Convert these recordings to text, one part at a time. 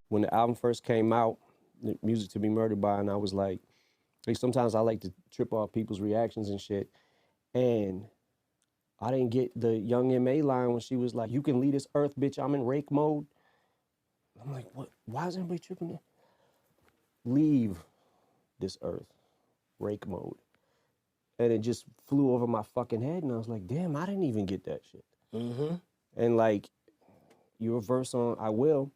when the album first came out, Music to Be Murdered By, and I was like sometimes I like to trip off people's reactions and shit. And I didn't get the Young M.A. line when she was like, "You can leave this earth, bitch, I'm in rake mode." I'm like, what? Why is everybody tripping there? Leave this earth, rake mode. And it just flew over my fucking head, and I was like, damn, I didn't even get that shit. Mm-hmm. And like, your verse on I Will,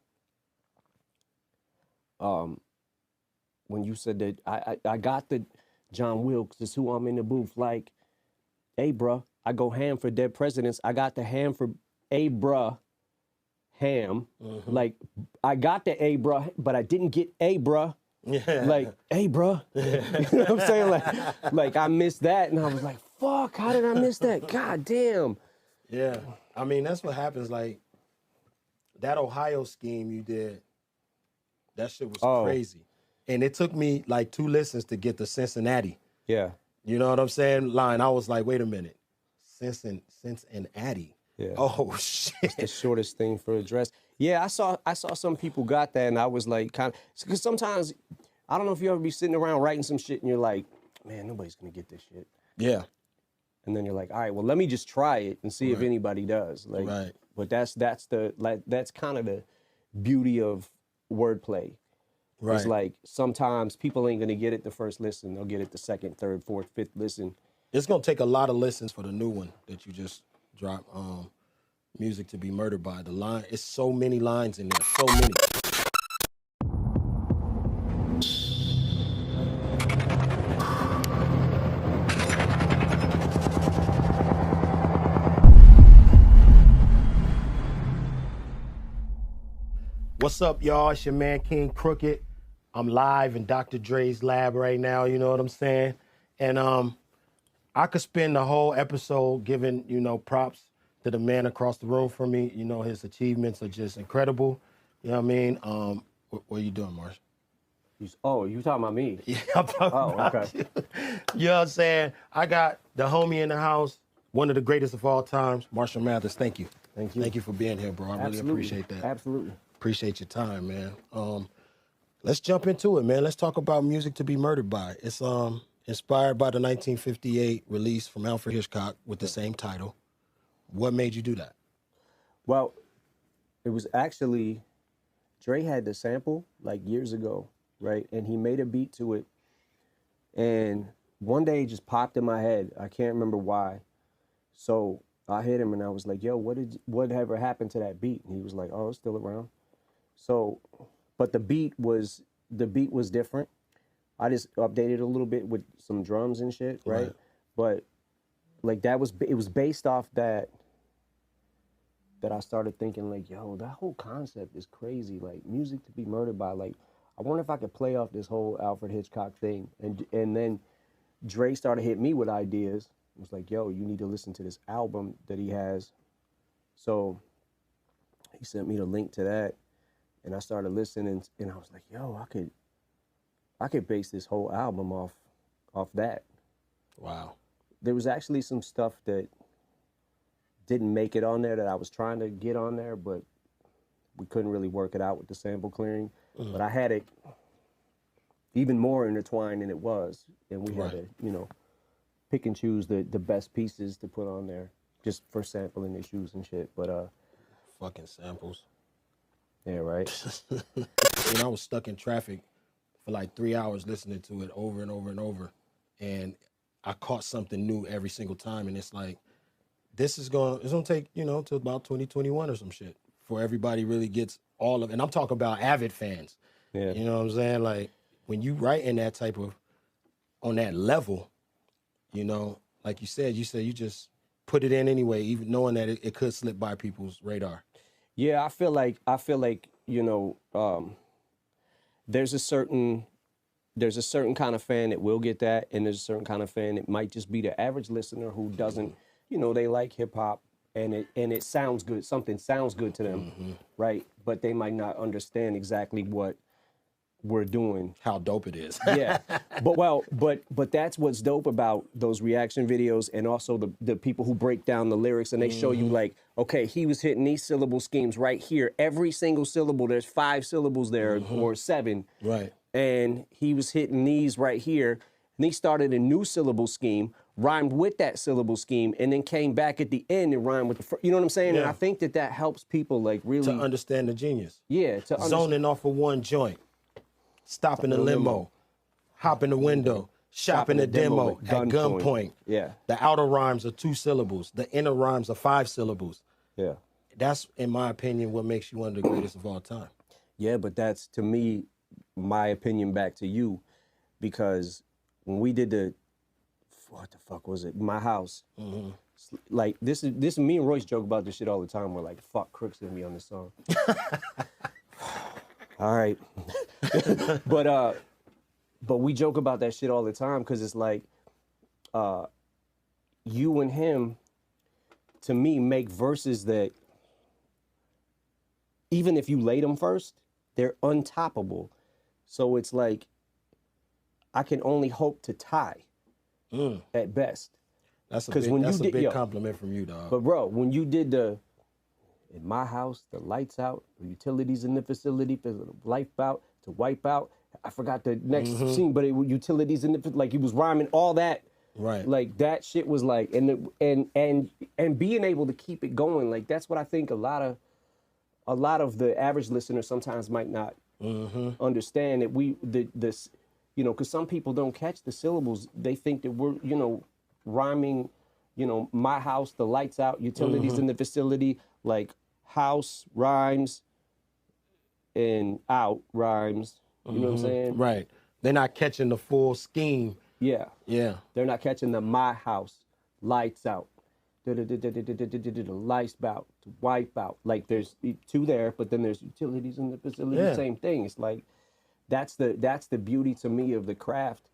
when you said that, I got the John Wilkes, is who I'm in the booth, like, hey, bruh, I go ham for dead presidents. I got the ham for a bruh ham. Mm-hmm. Like, I got the a bruh, but I didn't get a bruh. Yeah. Like, hey, bruh. You know what I'm saying? Like I missed that, and I was like, fuck, how did I miss that? God damn. Yeah. I mean, that's what happens. Like, that Ohio scheme you did, that shit was crazy. And it took me like 2 listens to get to Cincinnati. Yeah. You know what I'm saying? Line. I was like, wait a minute. Cincinnati. Yeah. Oh, shit. It's the shortest thing for address. Yeah, I saw some people got that, and I was like, kind of, because sometimes, I don't know if you ever be sitting around writing some shit, and you're like, man, nobody's gonna get this shit. Yeah. And then you're like, all right, well, let me just try it and see if anybody does. Like, Right. But that's kind of the beauty of wordplay. Right. It's like sometimes people ain't gonna get it the first listen; they'll get it the second, third, fourth, fifth listen. It's gonna take a lot of listens for the new one that you just dropped. Music to Be Murdered By. The line, it's so many lines in there, so many. What's up, y'all? It's your man, Kxng Crooked. I'm live in Dr. Dre's lab right now, you know what I'm saying? And I could spend the whole episode giving, props to the man across the room from me. You know, his achievements are just incredible. You know what I mean? What are you doing, Marsh? You talking about me? Yeah, I'm talking about okay. you. You know what I'm saying? I got the homie in the house, one of the greatest of all times, Marshall Mathers. Thank you. Thank you. Thank you for being here, bro. I really appreciate that. Absolutely. Appreciate your time, man. Let's jump into it, man. Let's talk about Music to Be Murdered By. It's inspired by the 1958 release from Alfred Hitchcock with the same title. What made you do that? Well, it was actually, Dre had the sample like years ago, right? And he made a beat to it. And one day it just popped in my head. I can't remember why. So I hit him and I was like, yo, whatever happened to that beat? And he was like, oh, it's still around. So, but the beat was different. I just updated a little bit with some drums and shit, right? But like it was based off that I started thinking like, yo, that whole concept is crazy. Like, Music to Be Murdered By, like, I wonder if I could play off this whole Alfred Hitchcock thing. And then Dre started hitting me with ideas. It was like, yo, you need to listen to this album that he has. So he sent me the link to that, and I started listening, and I was like, yo, I could base this whole album off that. Wow. There was actually some stuff that didn't make it on there that I was trying to get on there, but we couldn't really work it out with the sample clearing. But I had it even more intertwined than it was, and we had to, pick and choose the best pieces to put on there just for sampling issues and shit. But fucking samples. Yeah, right. I was stuck in traffic for like 3 hours listening to it over and over and over, and I caught something new every single time. And it's like, it's gonna take till about 2021 or some shit before everybody really gets all of it. And I'm talking about avid fans. Yeah. You know what I'm saying? Like, when you write in that type of, on that level, like you said you just put it in anyway, even knowing that it could slip by people's radar. Yeah, I feel like there's a certain kind of fan that will get that, and there's a certain kind of fan that might just be the average listener who doesn't, they like hip hop and it sounds good, something sounds good to them, right? But they might not understand exactly what we're doing. How dope it is. Yeah, but that's what's dope about those reaction videos, and also the people who break down the lyrics and they show you like, okay, he was hitting these syllable schemes right here. Every single syllable, there's 5 syllables there or 7. Right. And he was hitting these right here. And he started a new syllable scheme, rhymed with that syllable scheme, and then came back at the end and rhymed with the first. You know what I'm saying? Yeah. And I think that helps people like really To understand the genius. Yeah, to Zoning off of one joint, stopping the limo, hopping the window, shopping the demo at gunpoint. Yeah. The outer rhymes are 2 syllables. The inner rhymes are 5 syllables. Yeah. That's, in my opinion, what makes you one of the greatest of all time. Yeah, but that's, to me, my opinion back to you, because when we did what the fuck was it? My House. Like this is me and Royce joke about this shit all the time. We're like, fuck, Crook's gonna be on this song. All right. But we joke about that shit all the time because it's like you and him, to me, make verses that even if you lay them first, they're untoppable. So it's like I can only hope to tie at best. That's a big compliment from you, dog. But bro, when you did in My House, the lights out, the utilities in the facility, for the life out, to wipe out. I forgot the next scene, but utilities in the, like he was rhyming all that. Right. Like that shit was like, and being able to keep it going, like that's what I think a lot of the average listener sometimes might not understand, that this, you know, because some people don't catch the syllables. They think that we're, you know, rhyming, you know, my house, the lights out, utilities in the facility, like house rhymes and out rhymes. You know what I'm saying? Right. They're not catching the full scheme. Yeah. Yeah. They're not catching the my house, lights out, lights out, to wipe out. Like there's 2 there, but then there's utilities in the facility. Yeah. Same thing. It's like that's the beauty to me of the craft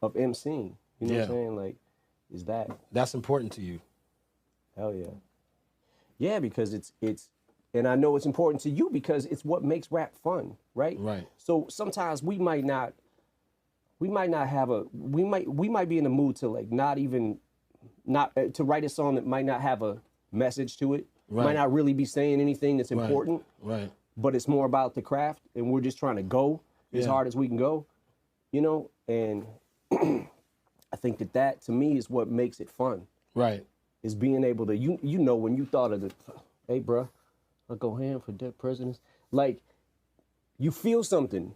of emceeing. You know what I'm saying? Like, is that's important to you? Hell yeah. Yeah, because it's and I know it's important to you because it's what makes rap fun, right? Right. So sometimes we might be in the mood to like not to write a song that might not have a message to it. Right. Might not really be saying anything that's important. Right. But it's more about the craft, and we're just trying to go as hard as we can go, you know? And I think that to me is what makes it fun. Right. Is being able to, you know, when you thought of hey, bruh, I'll go ham for dead presidents. Like, you feel something,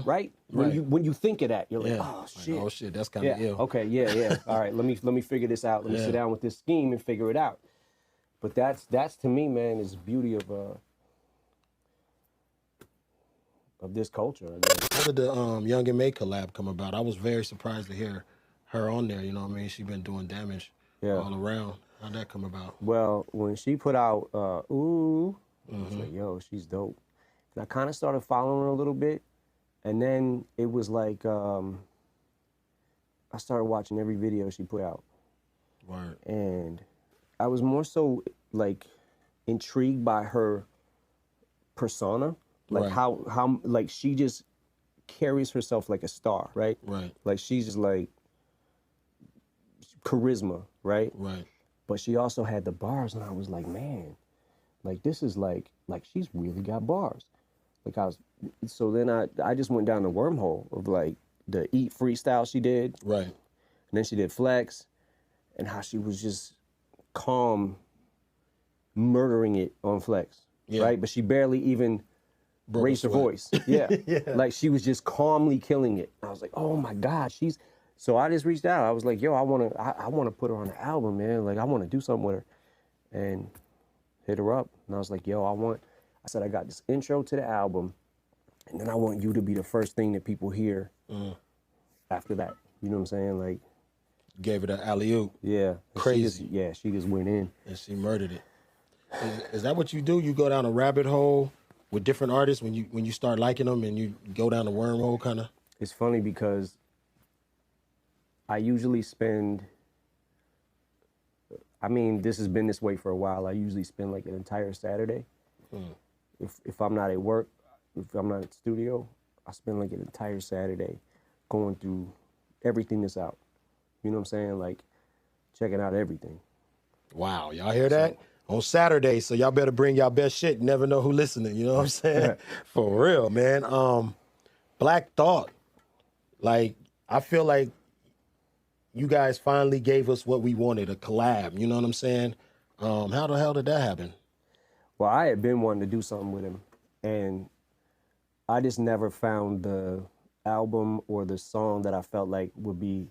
right? When you think of that, you're like, oh shit. Like, oh shit, that's kind of ill. Okay, yeah. All right, let me figure this out. Let me sit down with this scheme and figure it out. But that's to me, man, is the beauty of this culture. I guess. How did the Young and May collab come about? I was very surprised to hear her on there. You know what I mean? She's been doing damage all around. How'd that come about? Well, when she put out Ooh, I was like, yo, she's dope. And I kind of started following her a little bit. And then it was like, I started watching every video she put out. Word. And I was more so like intrigued by her persona. Like how like she just carries herself like a star, right? Right. Like she's just like charisma, right? Right. But she also had the bars, and I was like, man, like this is like she's really got bars. Like so then I just went down the wormhole of like the Eat freestyle she did. Right. And then she did Flex, and how she was just calm, murdering it on Flex, right? But she barely even raised her voice. Yeah. Like she was just calmly killing it. I was like, oh my God, so I just reached out. I was like, yo, I wanna put her on the album, man. Like I wanna do something with her. And hit her up. And I was like, yo, I said, I got this intro to the album, and then I want you to be the first thing that people hear after that. You know what I'm saying? Like, gave it an alley-oop. Yeah. Crazy. She just went in. And she murdered it. Is that what you do? You go down a rabbit hole with different artists when you start liking them, and you go down the wormhole kind of? It's funny because I usually spend, I mean, this has been this way for a while. I usually spend like an entire Saturday. If I'm not at work, if I'm not at the studio, I spent like an entire Saturday going through everything that's out. You know what I'm saying? Like checking out everything. Wow, y'all hear that? On Saturday, so y'all better bring y'all best shit. Never know who listening, you know what I'm saying? For real, man. Black Thought. Like, I feel like you guys finally gave us what we wanted, a collab, you know what I'm saying? How the hell did that happen? Well, I had been wanting to do something with him, and I just never found the album or the song that I felt like would be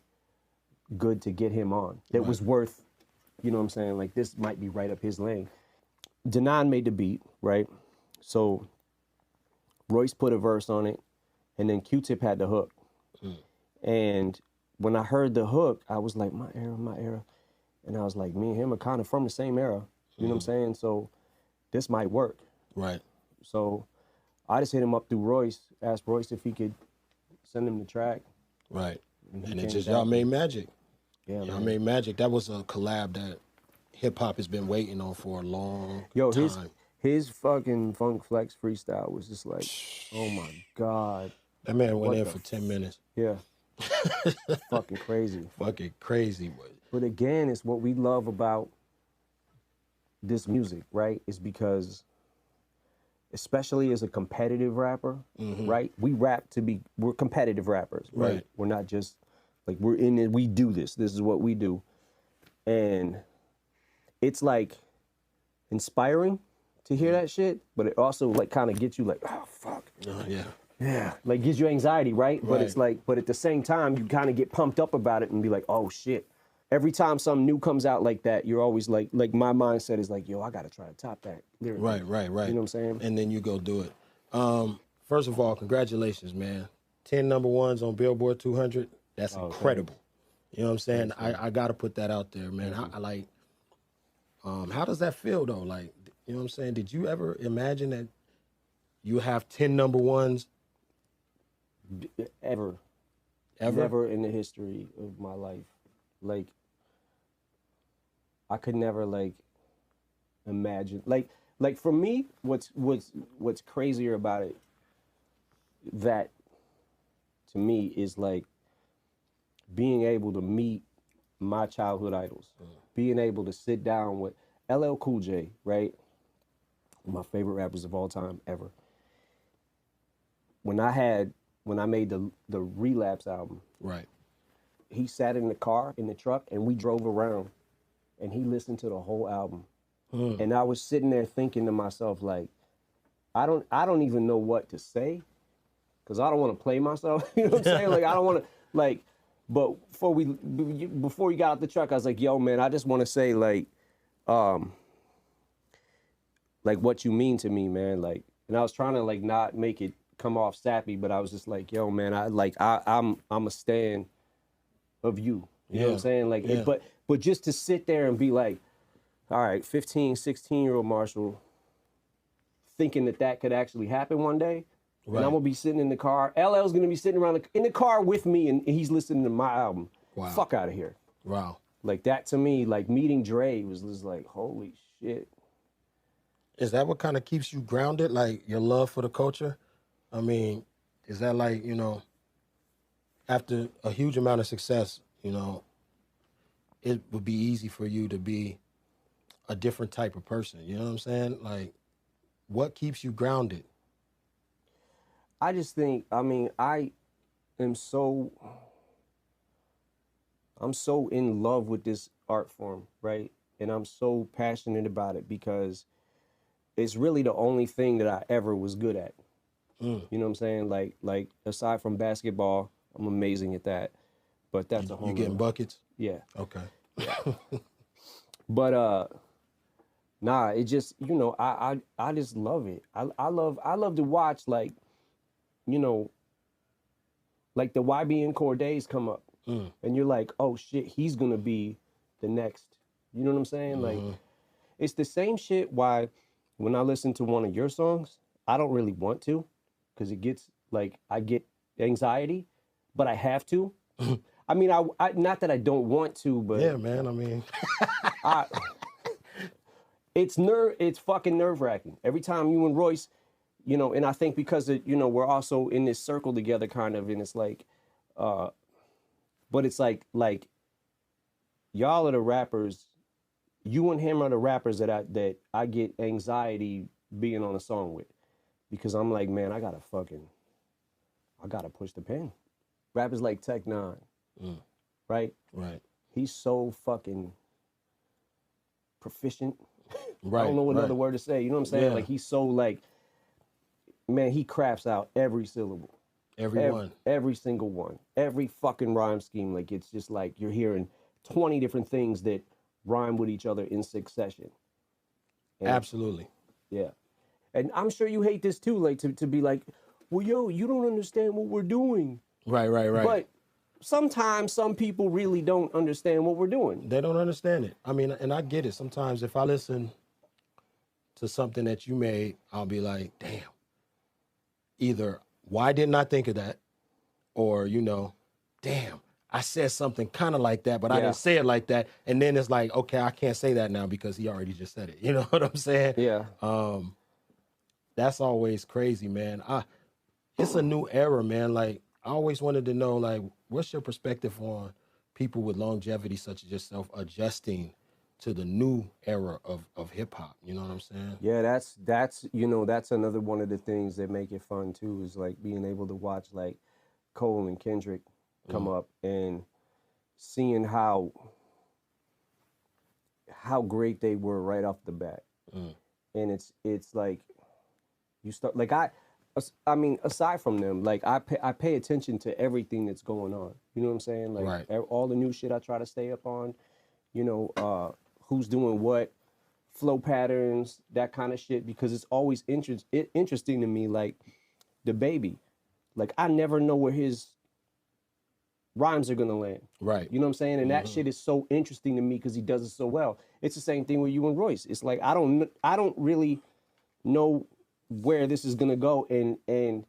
good to get him on. That was worth, you know what I'm saying? Like, this might be right up his lane. Denon made the beat, right? So Royce put a verse on it, and then Q-Tip had the hook. And when I heard the hook, I was like, my era. And I was like, me and him are kind of from the same era. You know what I'm saying? So this might work. Right. So I just hit him up through Royce, asked Royce if he could send him the track. Right. And it came just, back y'all made magic. Yeah, Y'all man. made magic. That was a collab that hip-hop has been waiting on for a long time. His fucking Funk Flex freestyle was just like, oh my God. That man went What in the for 10 minutes. Yeah. Fucking crazy. Fucking crazy. But again, it's what we love about this music, right? Is because, especially as a competitive rapper, right? We rap we're competitive rappers, right? We're not just, like, we're in it, we do this. This is what we do. And it's like inspiring to hear that shit, but it also like kind of gets you like, oh, fuck. Yeah, like gives you anxiety, right? But it's like, but at the same time, you kind of get pumped up about it and be like, oh shit. Every time something new comes out like that, you're always like my mindset is like, yo, I gotta try to top that lyrically. Right. You know what I'm saying? And then you go do it. First of all, congratulations, man. 10 number ones on Billboard 200. That's incredible. You know what I'm saying? I gotta put that out there, man. I like, how does that feel though? Like, you know what I'm saying? Did you ever imagine that you have 10 number ones? Ever? Never in the history of my life. Like, I could never like imagine. Like for me, what's crazier about it, that to me is like being able to meet my childhood idols, being able to sit down with LL Cool J, right? One of my favorite rappers of all time ever. When I made the Relapse album, right, he sat in the car, in the truck, and we drove around, and he listened to the whole album. And I was sitting there thinking to myself, like, I don't even know what to say, because I don't want to play myself. You know what I'm saying? Like, I don't want to, like, but before we got out the truck, I was like, yo, man, I just want to say, like what you mean to me, man. Like, and I was trying to like not make it come off sappy, but I was just like, yo, man, I'm a stan of you. You know what I'm saying? Like, but just to sit there and be like, all right, 15, 16-year-old Marshall thinking that could actually happen one day. Right. And I'm going to be sitting in the car. LL's going to be sitting around in the car with me, and he's listening to my album. Wow. Fuck out of here. Wow. Like, that to me, like, meeting Dre was just like, holy shit. Is that what kind of keeps you grounded, like your love for the culture? I mean, is that like, you know, after a huge amount of success, you know, it would be easy for you to be a different type of person. You know what I'm saying? Like, what keeps you grounded? I just think, I mean, I'm so in love with this art form, right? And I'm so passionate about it because it's really the only thing that I ever was good at. You know what I'm saying? Like aside from basketball, I'm amazing at that. But that's a whole. You getting buckets? Yeah. Okay. Yeah. But nah, it just, you know, I just love it. I love to watch, like, you know, like the YBN Cordays come up, and you're like, oh shit, he's gonna be the next. You know what I'm saying? Like, it's the same shit. Why, when I listen to one of your songs, I don't really want to, because it gets like, I get anxiety, but I have to. I mean, I not that I don't want to, but yeah, man. I mean, it's fucking nerve-wracking. Every time you and Royce, you know, and I think because you know, we're also in this circle together kind of, and it's like, but it's like y'all are the rappers, you and him are the rappers that I get anxiety being on a song with, because I'm like, man, I gotta push the pen. Rappers like Tech-Nine, right? Right. He's so fucking proficient. Right. I don't know what other word to say. You know what I'm saying? Yeah. Like, he's so like, man, he crafts out every syllable. Every single one. Every fucking rhyme scheme. Like, it's just like you're hearing 20 different things that rhyme with each other in succession. And, Absolutely. Yeah. And I'm sure you hate this too, like to be like, well, yo, you don't understand what we're doing. Right. But sometimes some people really don't understand what we're doing. They don't understand it. I mean, and I get it. Sometimes if I listen to something that you made, I'll be like, damn. Either, why didn't I think of that? Or, you know, damn, I said something kind of like that, but I didn't say it like that. And then it's like, okay, I can't say that now because he already just said it. You know what I'm saying? Yeah. That's always crazy, man. It's a new era, man. Like, I always wanted to know, like, what's your perspective on people with longevity such as yourself adjusting to the new era of hip hop? You know what I'm saying? Yeah, that's you know, that's another one of the things that make it fun too, is like being able to watch like Cole and Kendrick come up and seeing how great they were right off the bat. And it's like you start, like I mean, aside from them, like I pay attention to everything that's going on. You know what I'm saying? Like all the new shit I try to stay up on, you know, who's doing what, flow patterns, that kind of shit, because it's always interesting to me, like the Baby. Like, I never know where his rhymes are going to land. Right. You know what I'm saying? And that shit is so interesting to me because he does it so well. It's the same thing with you and Royce. It's like, I don't really know where this is going to go. And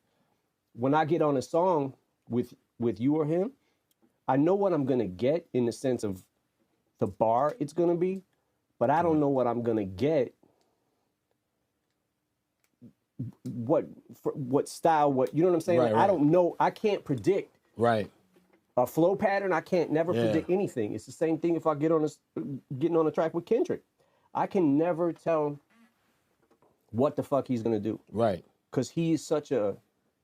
when I get on a song with you or him, I know what I'm going to get in the sense of the bar it's going to be, but I don't know what I'm going to get, what style, what, you know what I'm saying? Right, like, I don't know. I can't predict a flow pattern. I can't never predict anything. It's the same thing if I getting on a track with Kendrick. I can never tell what the fuck he's going to do. Right. Because he is such a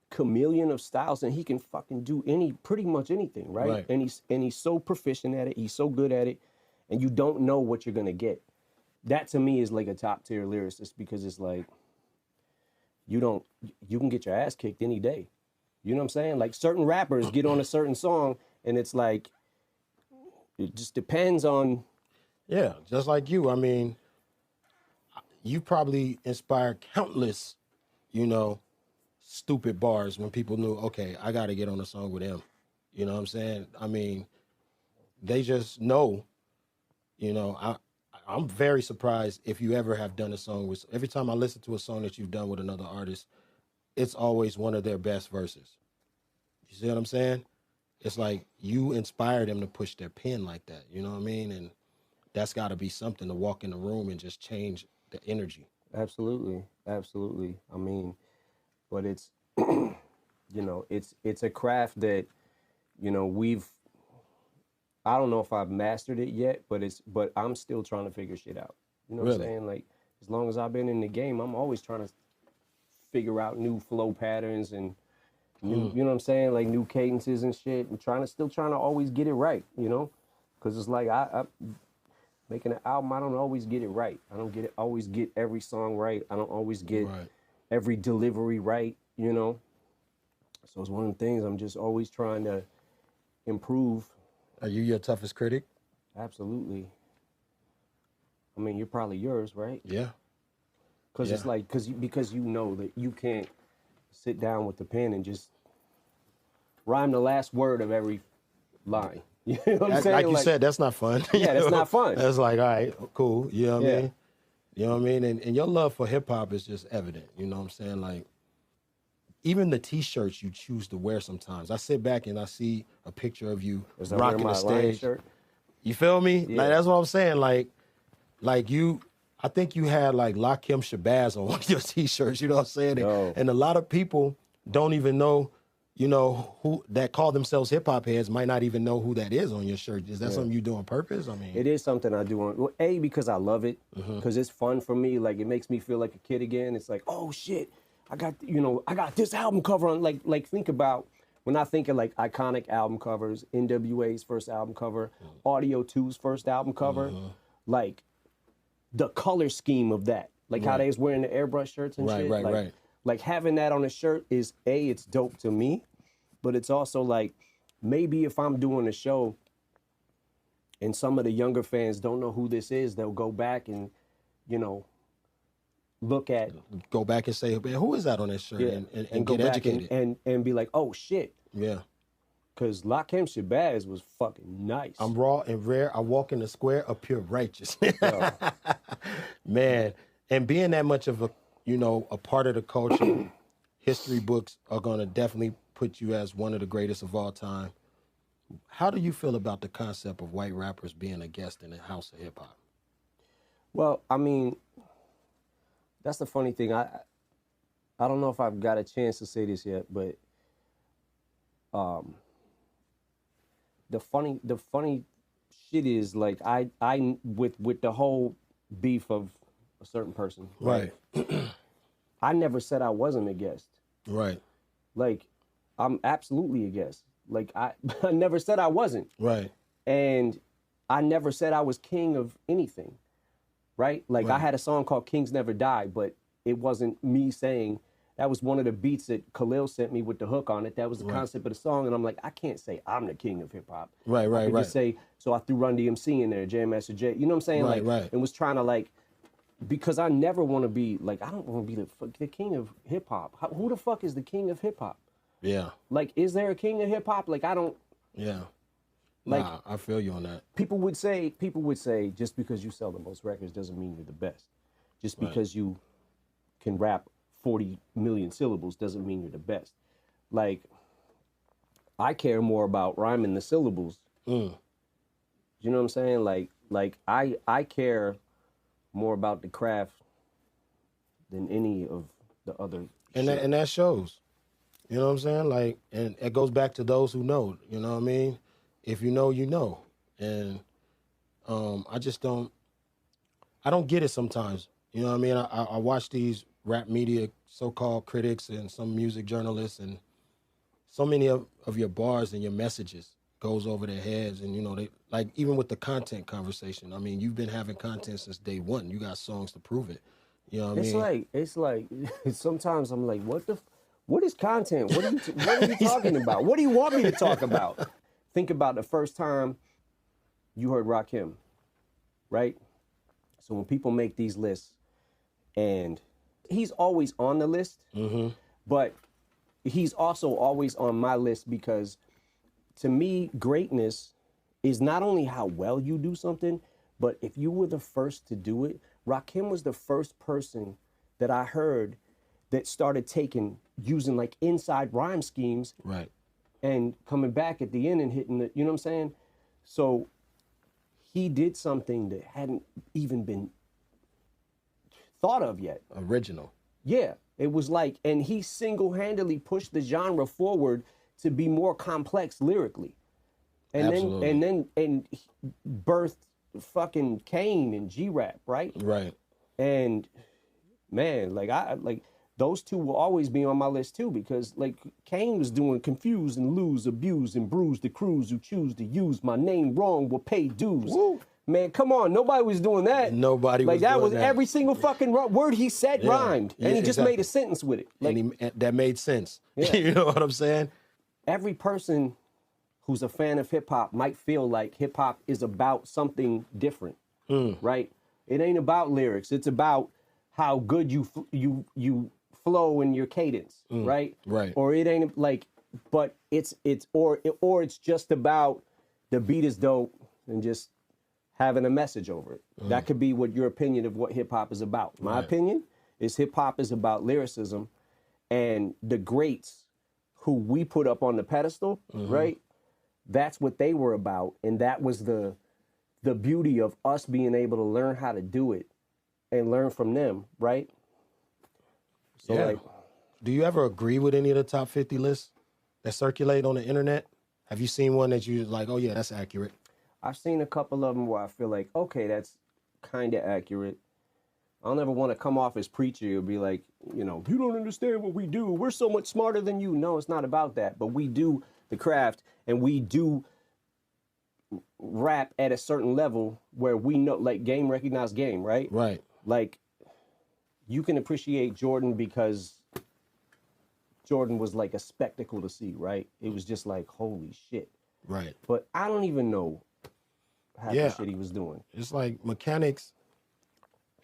chameleon of styles, and he can fucking do pretty much anything, right? And he's so proficient at it. He's so good at it. And you don't know what you're going to get. That to me is like a top tier lyricist, because it's like, you can get your ass kicked any day. You know what I'm saying? Like, certain rappers get on a certain song and it's like, it just depends on. Yeah, just like you. I mean, you probably inspired countless, you know, stupid bars when people knew, okay, I got to get on a song with him. You know what I'm saying? I mean, they just know, you know, I'm very surprised if you ever have done a song with, every time I listen to a song that you've done with another artist, it's always one of their best verses. You see what I'm saying? It's like you inspired them to push their pen like that. You know what I mean? And that's got to be something, to walk in the room and just change the energy. Absolutely. Absolutely. I mean, but it's, you know, it's a craft that, you know, I don't know if I've mastered it yet, but I'm still trying to figure shit out. You know what I'm saying? Like, as long as I've been in the game, I'm always trying to figure out new flow patterns and new, you know what I'm saying? Like, new cadences and shit, and still trying to always get it right, you know? Because it's like, I making an album, I don't always get it right. I don't always get every song right. I don't always get every delivery right, you know? So it's one of the things I'm just always trying to improve. Are you your toughest critic? Absolutely. I mean, you're probably yours, right? Yeah. Because it's like, because you know that you can't sit down with the pen and just rhyme the last word of every line. You know what I'm saying? Like you said, that's not fun. Yeah, that's not fun. That's like, all right, cool. You know what I mean? You know what I mean? And your love for hip hop is just evident. You know what I'm saying? Like, even the T-shirts you choose to wear sometimes. I sit back and I see a picture of you rocking the stage. Shirt? You feel me? Yeah. Like, that's what I'm saying. Like you, I think you had like Lakim Shabazz on one of your T-shirts. You know what I'm saying? No. And a lot of people don't even know, you know, who that call themselves hip hop heads might not even know who that is on your shirt. Is that something you do on purpose? I mean, it is something I do on, well, A, because I love it, because it's fun for me. Like, it makes me feel like a kid again. It's like, oh shit, I got, you know, I got this album cover on. Like think about, when I think of like iconic album covers, NWA's first album cover, Audio 2's first album cover, like the color scheme of that, like how they was wearing the airbrush shirts and shit. Like having that on a shirt is A, it's dope to me, but it's also like, maybe if I'm doing a show and some of the younger fans don't know who this is, they'll go back and, you know, go back and say, man, who is that on this shirt? And go get back educated. and be like, oh shit. Yeah. Because Lakim Shabazz was fucking nice. I'm raw and rare. I walk in the square of pure righteous. Man, and being that much of a, you know, a part of the culture, history books are going to definitely put you as one of the greatest of all time. How do you feel about the concept of white rappers being a guest in the house of hip hop? Well, I mean, that's the funny thing. I don't know if I've got a chance to say this yet, but the funny shit is, like, I with the whole beef of a certain person, right? I never said I wasn't a guest. Right. Like, I'm absolutely a guest. Like, I never said I wasn't. Right. And I never said I was king of anything. Right? Like, I had a song called Kings Never Die, but it wasn't me saying, that was one of the beats that Khalil sent me with the hook on it. That was the concept of the song. And I'm like, I can't say I'm the king of hip hop. I could just say, so I threw Run DMC in there, Jam Master Jay. You know what I'm saying? And was trying to, like, because I never want to be, like, I don't want to be the king of hip hop. Who the fuck is the king of hip hop? Yeah. Like, is there a king of hip hop? Like, I don't. Yeah. Like, nah, I feel you on that. People would say, just because you sell the most records doesn't mean you're the best. Just because you can rap 40 million syllables doesn't mean you're the best. Like, I care more about rhyming the syllables. You know what I'm saying? Like I care more about the craft than any of the other and that shows. You know what I'm saying? Like, and it goes back to those who know. You know what I mean? If you know, you know. And I just don't get it sometimes. You know what I mean? I watch these rap media so-called critics and some music journalists, and so many of your bars and your messages goes over their heads. And, you know, they, like, even with the content conversation, I mean, you've been having content since day one. You got songs to prove it. You know what I mean? It's like sometimes I'm like, what is content? What are you talking about? What do you want me to talk about? Think about the first time you heard Rakim, right? So when people make these lists, and he's always on the list, but he's also always on my list because, to me, greatness is not only how well you do something, but if you were the first to do it. Rakim was the first person that I heard that started using like inside rhyme schemes, right, and coming back at the end and hitting the, you know what I'm saying? So he did something that hadn't even been thought of yet. Original. Yeah, it was like, and he single-handedly pushed the genre forward to be more complex lyrically. And Absolutely. then he birthed fucking Kane and G-Rap, right? Right. And man, like those two will always be on my list too, because like Kane was doing confuse and lose, abuse and bruise the crews who choose to use my name wrong will pay dues. Woo. Man, come on, nobody was doing that. Nobody was like that doing was that. every single fucking word he said rhymed, and he just made a sentence with it. Like, and that made sense. Yeah. You know what I'm saying? Every person who's a fan of hip hop might feel like hip hop is about something different, right? It ain't about lyrics. It's about how good you flow in your cadence, right? Right. Or it ain't like, but it's just about the beat is dope and just having a message over it. That could be what your opinion of what hip hop is about. My opinion is hip hop is about lyricism, and the greats who we put up on the pedestal, right? That's what they were about, and that was the beauty of us being able to learn how to do it and learn from them, right? So Yeah. like, do you ever agree with any of the top 50 lists that circulate on the internet? Have you seen one that you like, oh yeah, that's accurate? I've seen a couple of them where I feel like, okay, that's kind of accurate. I don't ever want to come off as preachy or be like, you know, you don't understand what we do. We're so much smarter than you. No, it's not about that. But we do the craft, and we do rap at a certain level where we know, like, game recognized game, right? Right. Like, you can appreciate Jordan because Jordan was like a spectacle to see, right? It was just like, holy shit. Right. But I don't even know half Yeah. the shit he was doing. It's like mechanics.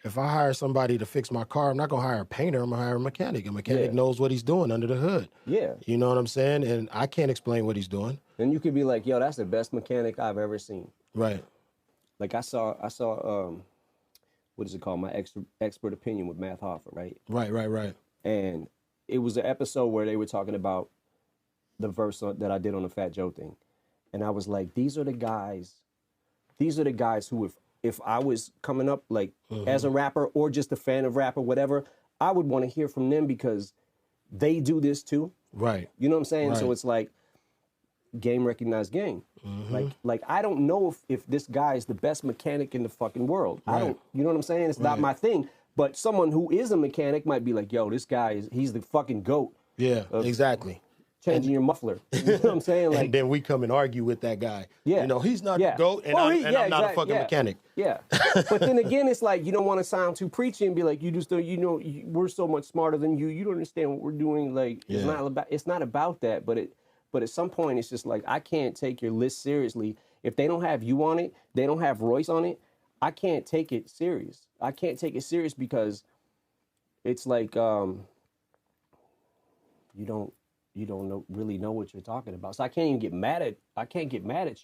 If I hire somebody to fix my car, I'm not going to hire a painter. I'm going to hire a mechanic. A mechanic Yeah. knows what he's doing under the hood. Yeah. You know what I'm saying? And I can't explain what he's doing. Then you could be like, yo, that's the best mechanic I've ever seen. Right. Like I saw what is it called? My expert opinion with Math Hoffa, right? Right. And it was an episode where they were talking about the verse that I did on the Fat Joe thing. And I was like, these are the guys who if I was coming up like as a rapper or just a fan of rap or whatever, I would want to hear from them because they do this too. Right. You know what I'm saying? Right. So it's like game recognized game. Like I don't know if this guy is the best mechanic in the fucking world. Right. I don't, you know what I'm saying? It's not my thing. But someone who is a mechanic might be like, yo, this guy he's the fucking GOAT. Yeah, exactly. Changing your muffler. You know what I'm saying? Like, And then we come and argue with that guy. Yeah. You know, he's not yeah. the GOAT, and I'm not a fucking mechanic. Yeah. But then again, it's like you don't want to sound too preachy and be like, you just don't, you know, we're so much smarter than you. You don't understand what we're doing. Like, it's not about that. But at some point, it's just like, I can't take your list seriously. If they don't have you on it, they don't have Royce on it, I can't take it serious. I can't take it serious because it's like you don't really know what you're talking about. So I can't get mad at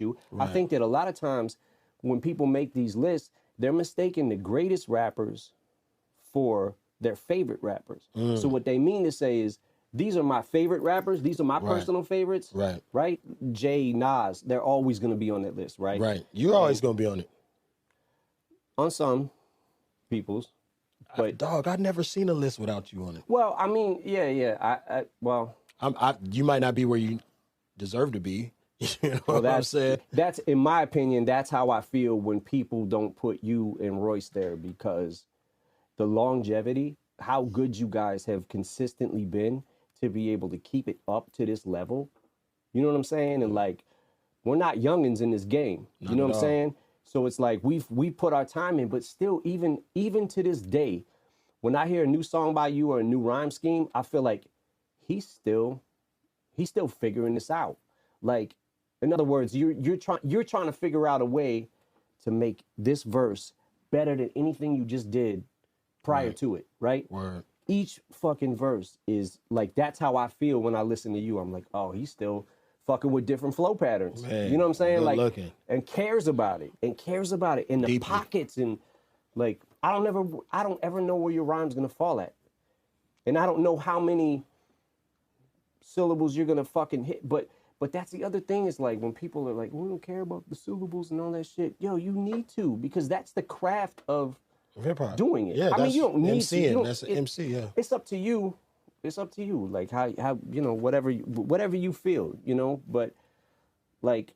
you. Right. I think that a lot of times when people make these lists, they're mistaking the greatest rappers for their favorite rappers. So what they mean to say is, these are my favorite rappers. These are my personal favorites. Right. Right? Jay, Nas, they're always going to be on that list, right? Right. You're always going to be on it. On some people's. But Dog, I've never seen a list without you on it. well, I mean, yeah. You might not be where you deserve to be. You know what I'm saying? That's, in my opinion, that's how I feel when people don't put you and Royce there, because the longevity, how good you guys have consistently been to be able to keep it up to this level. You know what I'm saying? And like, we're not youngins in this game. You know what I'm saying? So it's like we put our time in, but still, even to this day, when I hear a new song by you or a new rhyme scheme, I feel like he's still figuring this out. Like, in other words, you're trying to figure out a way to make this verse better than anything you just did prior to it, right? Word. Each fucking verse is like, that's how I feel when I listen to you. I'm like, oh, he's still fucking with different flow patterns. Man, you know what I'm saying? good Like, looking. and cares about it in the Deeply. pockets, and like, I don't ever know where your rhyme's gonna fall at, and I don't know how many syllables you're gonna fucking hit, but that's the other thing, is like, when people are like, we don't care about the syllables and all that shit, yo, you need to, because that's the craft of hip-hop. doing it. Yeah, I mean, you don't need MCing. to. That's an MC, yeah. It's up to you. It's up to you. Like, how you know, whatever you feel, you know. But like,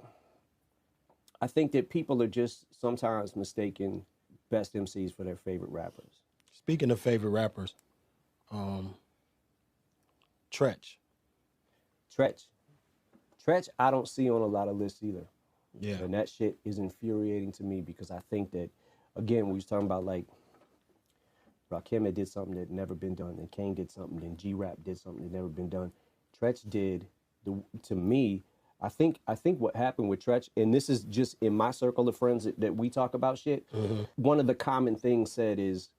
I think that people are just sometimes mistaking best MCs for their favorite rappers. Speaking of favorite rappers, Tretch, I don't see on a lot of lists either. Yeah. And that shit is infuriating to me, because I think that, again, we was talking about, like, Rakim did something that never been done, and Kane did something, and G-Rap did something that never been done. Tretch did, to me, I think what happened with Tretch, and this is just in my circle of friends that we talk about shit, one of the common things said is,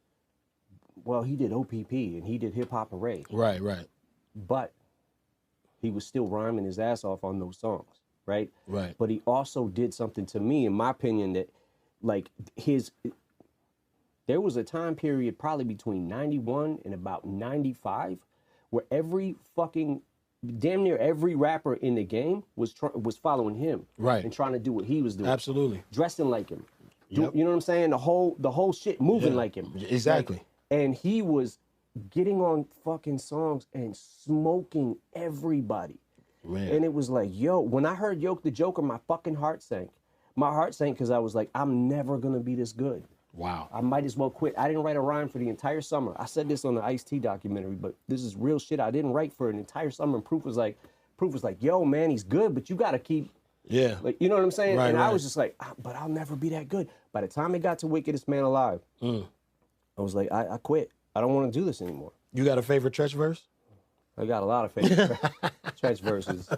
well, he did OPP, and he did Hip Hop Array. Right. But he was still rhyming his ass off on those songs, right? Right. But he also did something, to me, in my opinion, that, like, there was a time period probably between 91 and about 95 where damn near every rapper in the game was following him. Right. And trying to do what he was doing. Absolutely. Dressing like him. Yep. You know what I'm saying? The whole shit moving like him. Exactly. Like, and he was getting on fucking songs and smoking everybody. Man. And it was like, yo, when I heard Yoke the Joker, my fucking heart sank. My heart sank because I was like, I'm never gonna be this good. Wow. I might as well quit. I didn't write a rhyme for the entire summer. I said this on the Ice-T documentary, but this is real shit. I didn't write for an entire summer, and Proof was like, yo, man, he's good, but you gotta keep, like, you know what I'm saying? Right, and right. I was just like, but I'll never be that good. By the time it got to Wickedest Man Alive, I was like, I quit. I don't want to do this anymore. You got a favorite Treach verse? I got a lot of favorite Treach verses.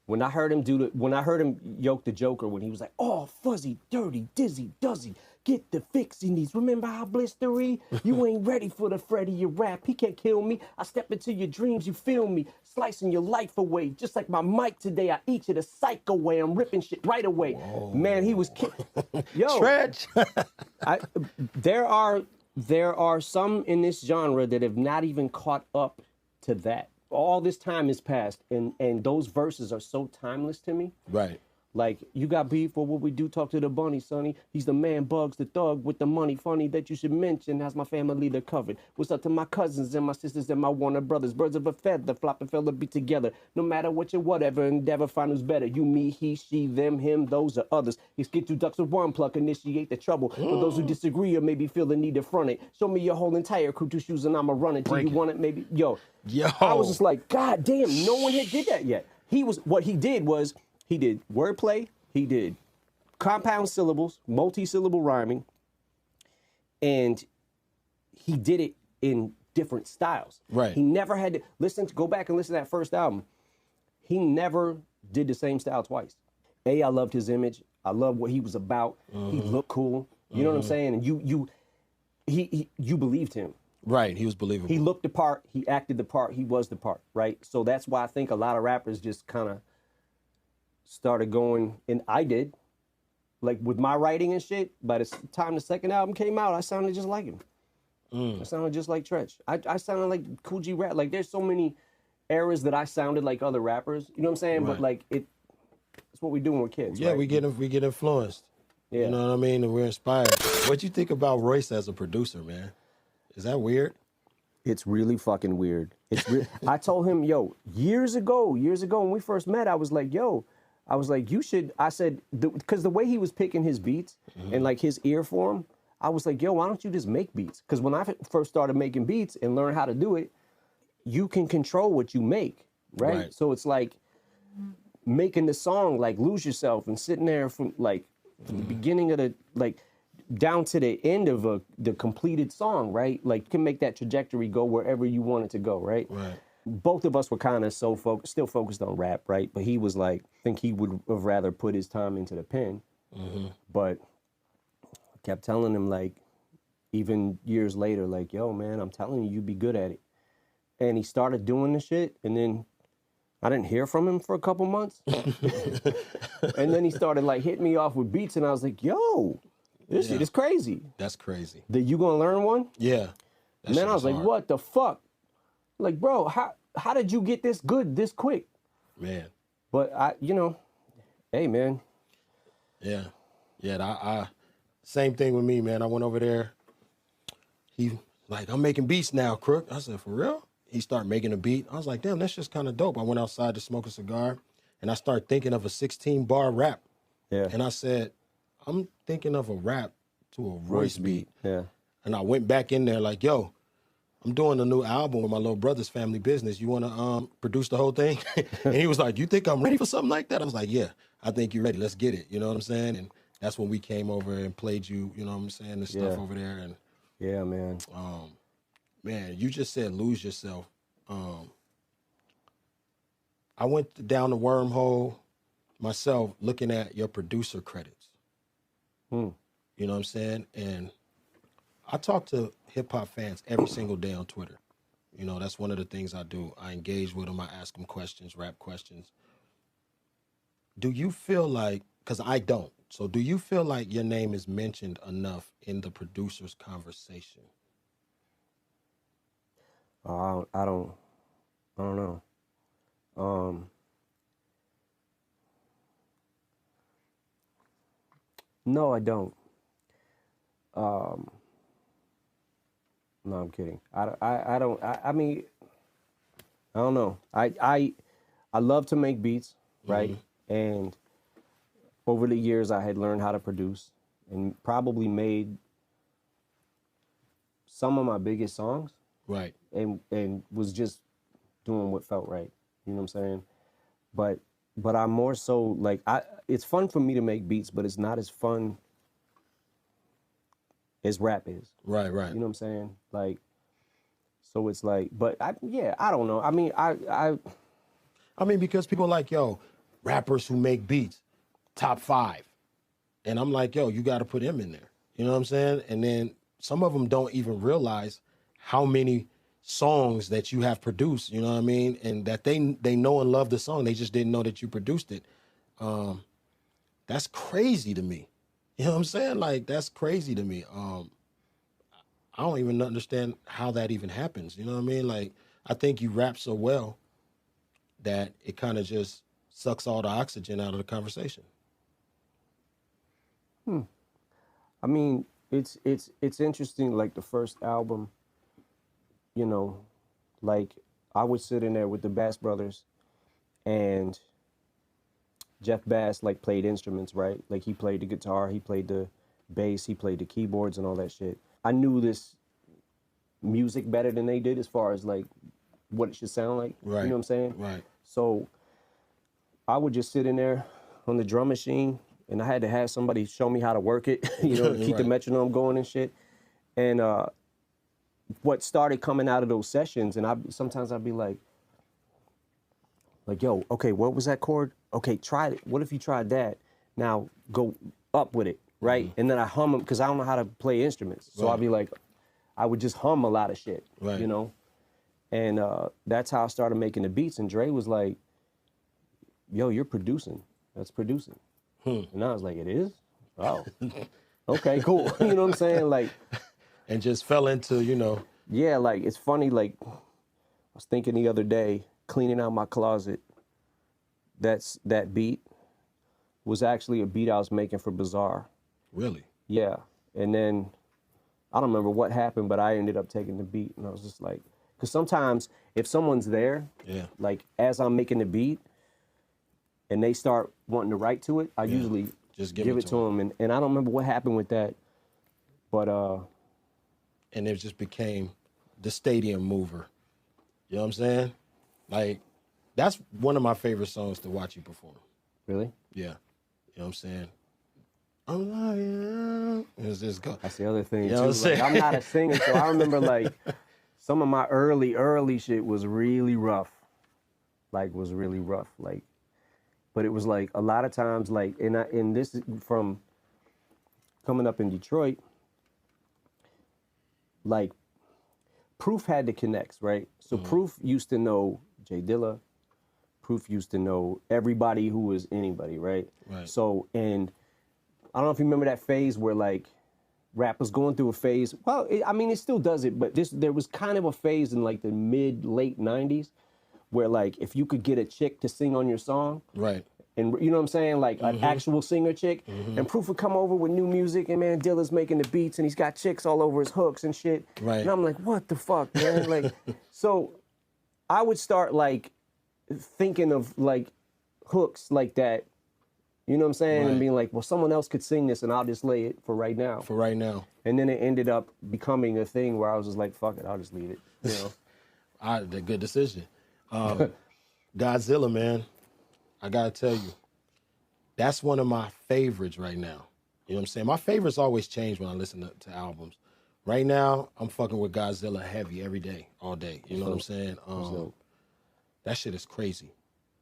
When I heard him yoke the Joker, when he was like, oh, fuzzy, dirty, dizzy, duzzy, get the fixinies. Remember how blistery? You ain't ready for the Freddy, your rap. He can't kill me. I step into your dreams, you feel me. Slicing your life away. Just like my mic today, I eat you the psycho way. I'm ripping shit right away. Whoa. Man, he was yo. Treach. There are some in this genre that have not even caught up to that. All this time has passed, and those verses are so timeless to me. Right. Like, you got beef for what we do, talk to the bunny, sonny. He's the man, Bugs, the thug with the money. Funny that you should mention, has my family they're covered. What's up to my cousins and my sisters and my Warner brothers? Birds of a feather, flop and fella be together. No matter what you whatever, endeavor, find who's better. You, me, he, she, them, him, those are others. He's get two ducks with one pluck, initiate the trouble. For those who disagree or maybe feel the need to front it. Show me your whole entire crew, two shoes, and I'ma run it. Do you want it? Maybe, yo. I was just like, God damn, no one had did that yet. What he did wordplay. He did compound syllables, multi-syllable rhyming, and he did it in different styles. Right. He never had to go back and listen to that first album. He never did the same style twice. I loved his image. I loved what he was about. He looked cool. You know what I'm saying? And you believed him. Right. He was believable. He looked the part. He acted the part. He was the part. Right. So that's why I think a lot of rappers just kind of started going, and I did, like with my writing and shit. By the time the second album came out, I sounded just like him. I sounded just like Treach. I sounded like Cool G Rap. Like, there's so many eras that I sounded like other rappers. You know what I'm saying? Right. But like it's what we do when we're kids. Yeah, right? we get influenced. Yeah. You know what I mean? And we're inspired. What you think about Royce as a producer, man? Is that weird? It's really fucking weird. I told him, yo, years ago when we first met, I was like, you should, I said, because the way he was picking his beats and like his ear for him, I was like, yo, why don't you just make beats? Because when I first started making beats and learned how to do it, you can control what you make, right? So it's like making the song, like Lose Yourself, and sitting there from like the beginning of the, like down to the end of the completed song, right? Like you can make that trajectory go wherever you want it to go, right? Right. Both of us were kind of still focused on rap, right? But he was like, I think he would have rather put his time into the pen. But I kept telling him, like, even years later, like, yo, man, I'm telling you, you'd be good at it. And he started doing the shit, and then I didn't hear from him for a couple months. And then he started, like, hitting me off with beats, and I was like, yo, this shit is crazy. That's crazy. You gonna learn one? Yeah. And then I was like, hard. what the fuck? Like, bro, how did you get this good this quick? Man. But hey, man. Yeah. Yeah, I same thing with me, man. I went over there. He like, I'm making beats now, Crook. I said, for real? He started making a beat. I was like, damn, that's just kind of dope. I went outside to smoke a cigar, and I started thinking of a 16-bar rap. Yeah. And I said, I'm thinking of a rap to a Royce beat. Yeah. And I went back in there like, yo, I'm doing a new album with my little brother's family business. You want to produce the whole thing? And he was like, you think I'm ready for something like that? I was like, yeah, I think you're ready. Let's get it. You know what I'm saying? And that's when we came over and played you know what I'm saying, the stuff over there. And yeah, man. Man, you just said lose yourself. I went down the wormhole myself looking at your producer credits. You know what I'm saying? And I talk to hip-hop fans every single day on Twitter. You know, that's one of the things I do. I engage with them. I ask them questions, rap questions. Do you feel like, because I don't, so do you feel like your name is mentioned enough in the producer's conversation? I don't know. No, I don't. No, I'm kidding. I don't. I mean, I don't know. I love to make beats, right? And over the years, I had learned how to produce and probably made some of my biggest songs. Right. And was just doing what felt right. You know what I'm saying? But I'm more so like it's fun for me to make beats, but it's not as fun as rap is. Right, right. You know what I'm saying? Like, so it's like, but I don't know. I mean, I mean, because people are like, yo, rappers who make beats, top 5. And I'm like, yo, you got to put him in there. You know what I'm saying? And then some of them don't even realize how many songs that you have produced, you know what I mean? And that they know and love the song. They just didn't know that you produced it. That's crazy to me. You know what I'm saying? Like, that's crazy to me. I don't even understand how that even happens. You know what I mean? Like, I think you rap so well that it kind of just sucks all the oxygen out of the conversation. I mean, it's interesting. Like the first album, you know, like I would sit in there with the Bass Brothers, and Jeff Bass like played instruments, right? Like he played the guitar, he played the bass, he played the keyboards and all that shit. I knew this music better than they did as far as like what it should sound like. Right. You know what I'm saying? Right. So I would just sit in there on the drum machine, and I had to have somebody show me how to work it, you know, to keep the metronome going and shit. And what started coming out of those sessions, and sometimes I'd be like, yo, okay, what was that chord? Okay, try it. What if you tried that? Now go up with it, right? And then I hum them, because I don't know how to play instruments. So I'd be like, I would just hum a lot of shit, you know? And that's how I started making the beats. And Dre was like, yo, you're producing. That's producing. And I was like, it is? Oh, okay, cool. You know what I'm saying? Like, and just fell into, you know. Yeah, like, it's funny, like, I was thinking the other day, cleaning out my closet, that beat was actually a beat I was making for Bizarre. Really? Yeah. And then, I don't remember what happened, but I ended up taking the beat, and I was just like, because sometimes if someone's there, like, as I'm making the beat, and they start wanting to write to it, I usually just give it to them. And I don't remember what happened with that, but and it just became the stadium mover. You know what I'm saying? Like, that's one of my favorite songs to watch you perform. Really? Yeah. You know what I'm saying? I'm lying. It's just go. That's the other thing, you know too. What I'm, saying? Like, I'm not a singer, so I remember, like, some of my early shit was really rough. Like, but it was, like, a lot of times, like, and this is from coming up in Detroit, like, Proof had the connects, right? So Proof used to know Jay Dilla. Proof used to know everybody who was anybody, right? Right. So, and I don't know if you remember that phase where, like, rap was going through a phase. Well, I mean, it still does it, but there was kind of a phase in, like, the late 90s where, like, if you could get a chick to sing on your song. Right. And you know what I'm saying? Like, an actual singer chick. And Proof would come over with new music, and, man, Dilla's making the beats, and he's got chicks all over his hooks and shit. Right. And I'm like, what the fuck, man? Like, so I would start, like, thinking of, like, hooks like that. You know what I'm saying? And being like, well, someone else could sing this, and I'll just lay it for right now. For right now. And then it ended up becoming a thing where I was just like, fuck it, I'll just leave it. You know? A good decision. Godzilla, man. I gotta tell you, that's one of my favorites right now. You know what I'm saying? My favorites always change when I listen to albums. Right now, I'm fucking with Godzilla heavy every day, all day. You know what I'm saying? That shit is crazy.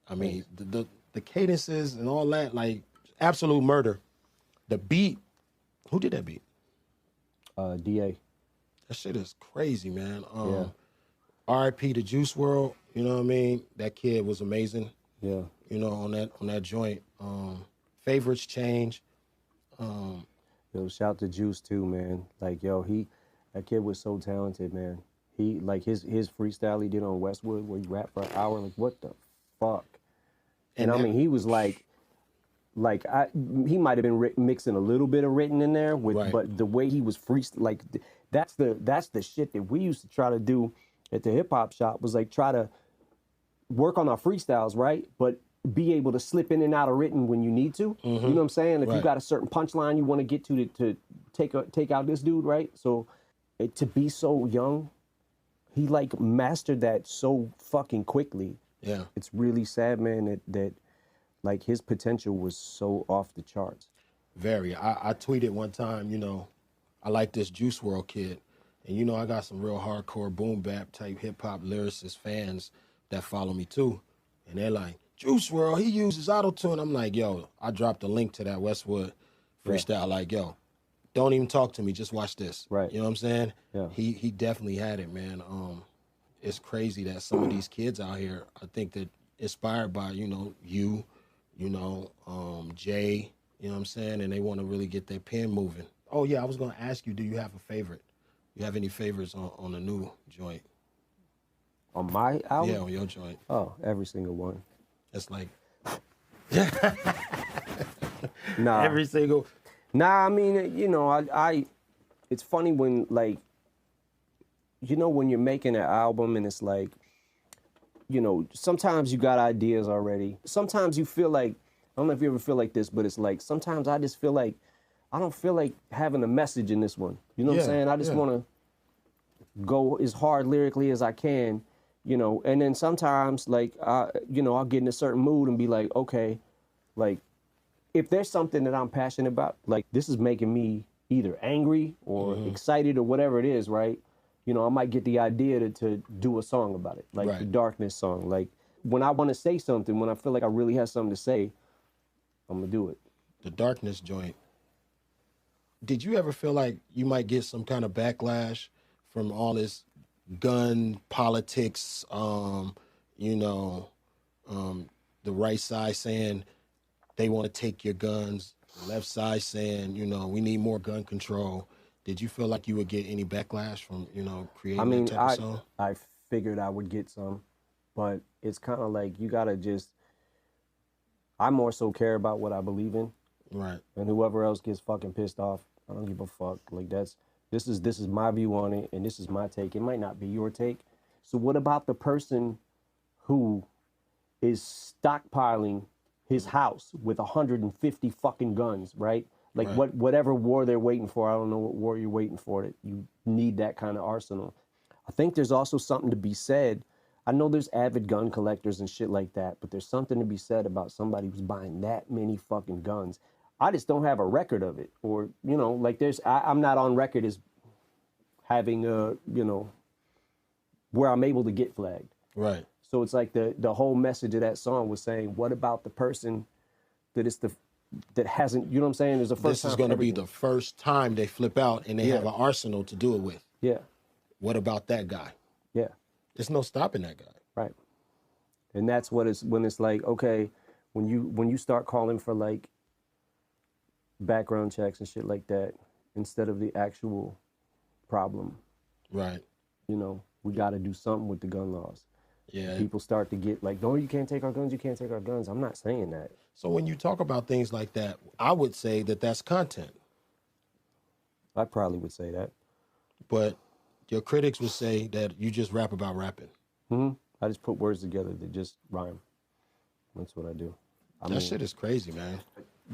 I mean, the cadences and all that, like, absolute murder. The beat, who did that beat? DA. That shit is crazy, man. R.I.P. to Juice WRLD, you know what I mean? That kid was amazing. Yeah. You know, on that joint. Favorites change. Yo, shout to Juice too, man. Like, yo, that kid was so talented, man. He, like, his freestyle he did on Westwood where he rapped for an hour, like, what the fuck? And I mean, he was like, like he might have been mixing a little bit of written in there with, Right. but the way he was like that's the shit that we used to try to do at the hip hop shop, was like try to work on our freestyles, right? But be able to slip in and out of written when you need to. You know what I'm saying? If you Right. got a certain punchline you want to get to take out this dude, right? So to be so young, he like mastered that so fucking quickly. Yeah. It's really sad, man, that like his potential was so off the charts. Very. I tweeted one time, you know, I like this Juice WRLD kid. And, you know, I got some real hardcore boom bap type hip hop lyricist fans that follow me too. And they're like, Juice WRLD, he uses auto-tune. I'm like, yo, I dropped a link to that Westwood freestyle. Like, yo, don't even talk to me. Just watch this. Right. You know what I'm saying? Yeah. He definitely had it, man. It's crazy that some of these kids out here, I think that inspired by, you know, Jay, you know what I'm saying? And they want to really get their pen moving. Oh, yeah, I was going to ask you, do you have a favorite? You have any favorites on the new joint? On my album? Yeah, on your joint. Oh, every single one. It's like Nah. every single. Nah, I mean, you know, I it's funny when, like, you know, when you're making an album and it's like, you know, sometimes you got ideas already. Sometimes you feel like, I don't know if you ever feel like this, but it's like, sometimes I just feel like, I don't feel like having a message in this one. You know what I'm saying? I just want to go as hard lyrically as I can, you know, and then sometimes, like, you know, I'll get in a certain mood and be like, okay, like, if there's something that I'm passionate about, like, this is making me either angry or excited or whatever it is, right? You know, I might get the idea to do a song about it, like the Darkness song. Like, when I want to say something, when I feel like I really have something to say, I'm going to do it. The Darkness joint. Did you ever feel like you might get some kind of backlash from all this gun politics, you know, the right side saying they want to take your guns, the left side saying, you know, we need more gun control. Did you feel like you would get any backlash from, you know, creating that type of song? I figured I would get some, but it's kind of like you got to just, I more so care about what I believe in. Right. And whoever else gets fucking pissed off, I don't give a fuck. Like, this is my view on it, and this is my take. It might not be your take. So what about the person who is stockpiling his house with 150 fucking guns, right? Like, whatever war they're waiting for, I don't know what war you're waiting for, that you need that kind of arsenal. I think there's also something to be said. I know there's avid gun collectors and shit like that, but there's something to be said about somebody who's buying that many fucking guns. I just don't have a record of it. Or, you know, like I'm not on record as having you know, where I'm able to get flagged. Right. So it's like the whole message of that song was saying, what about the person that hasn't, you know what I'm saying? There's a first This is going to be the first time they flip out and they have an arsenal to do it with. Yeah. What about that guy? Yeah. There's no stopping that guy. Right. And that's when it's like, okay, when you start calling for like background checks and shit like that instead of the actual problem. Right. You know, we got to do something with the gun laws. Yeah. People start to get like, no, you can't take our guns, you can't take our guns. I'm not saying that. So when you talk about things like that, I would say that that's content. I probably would say that. But your critics would say that you just rap about rapping. I just put words together that just rhyme. That's what I do. That shit is crazy, man.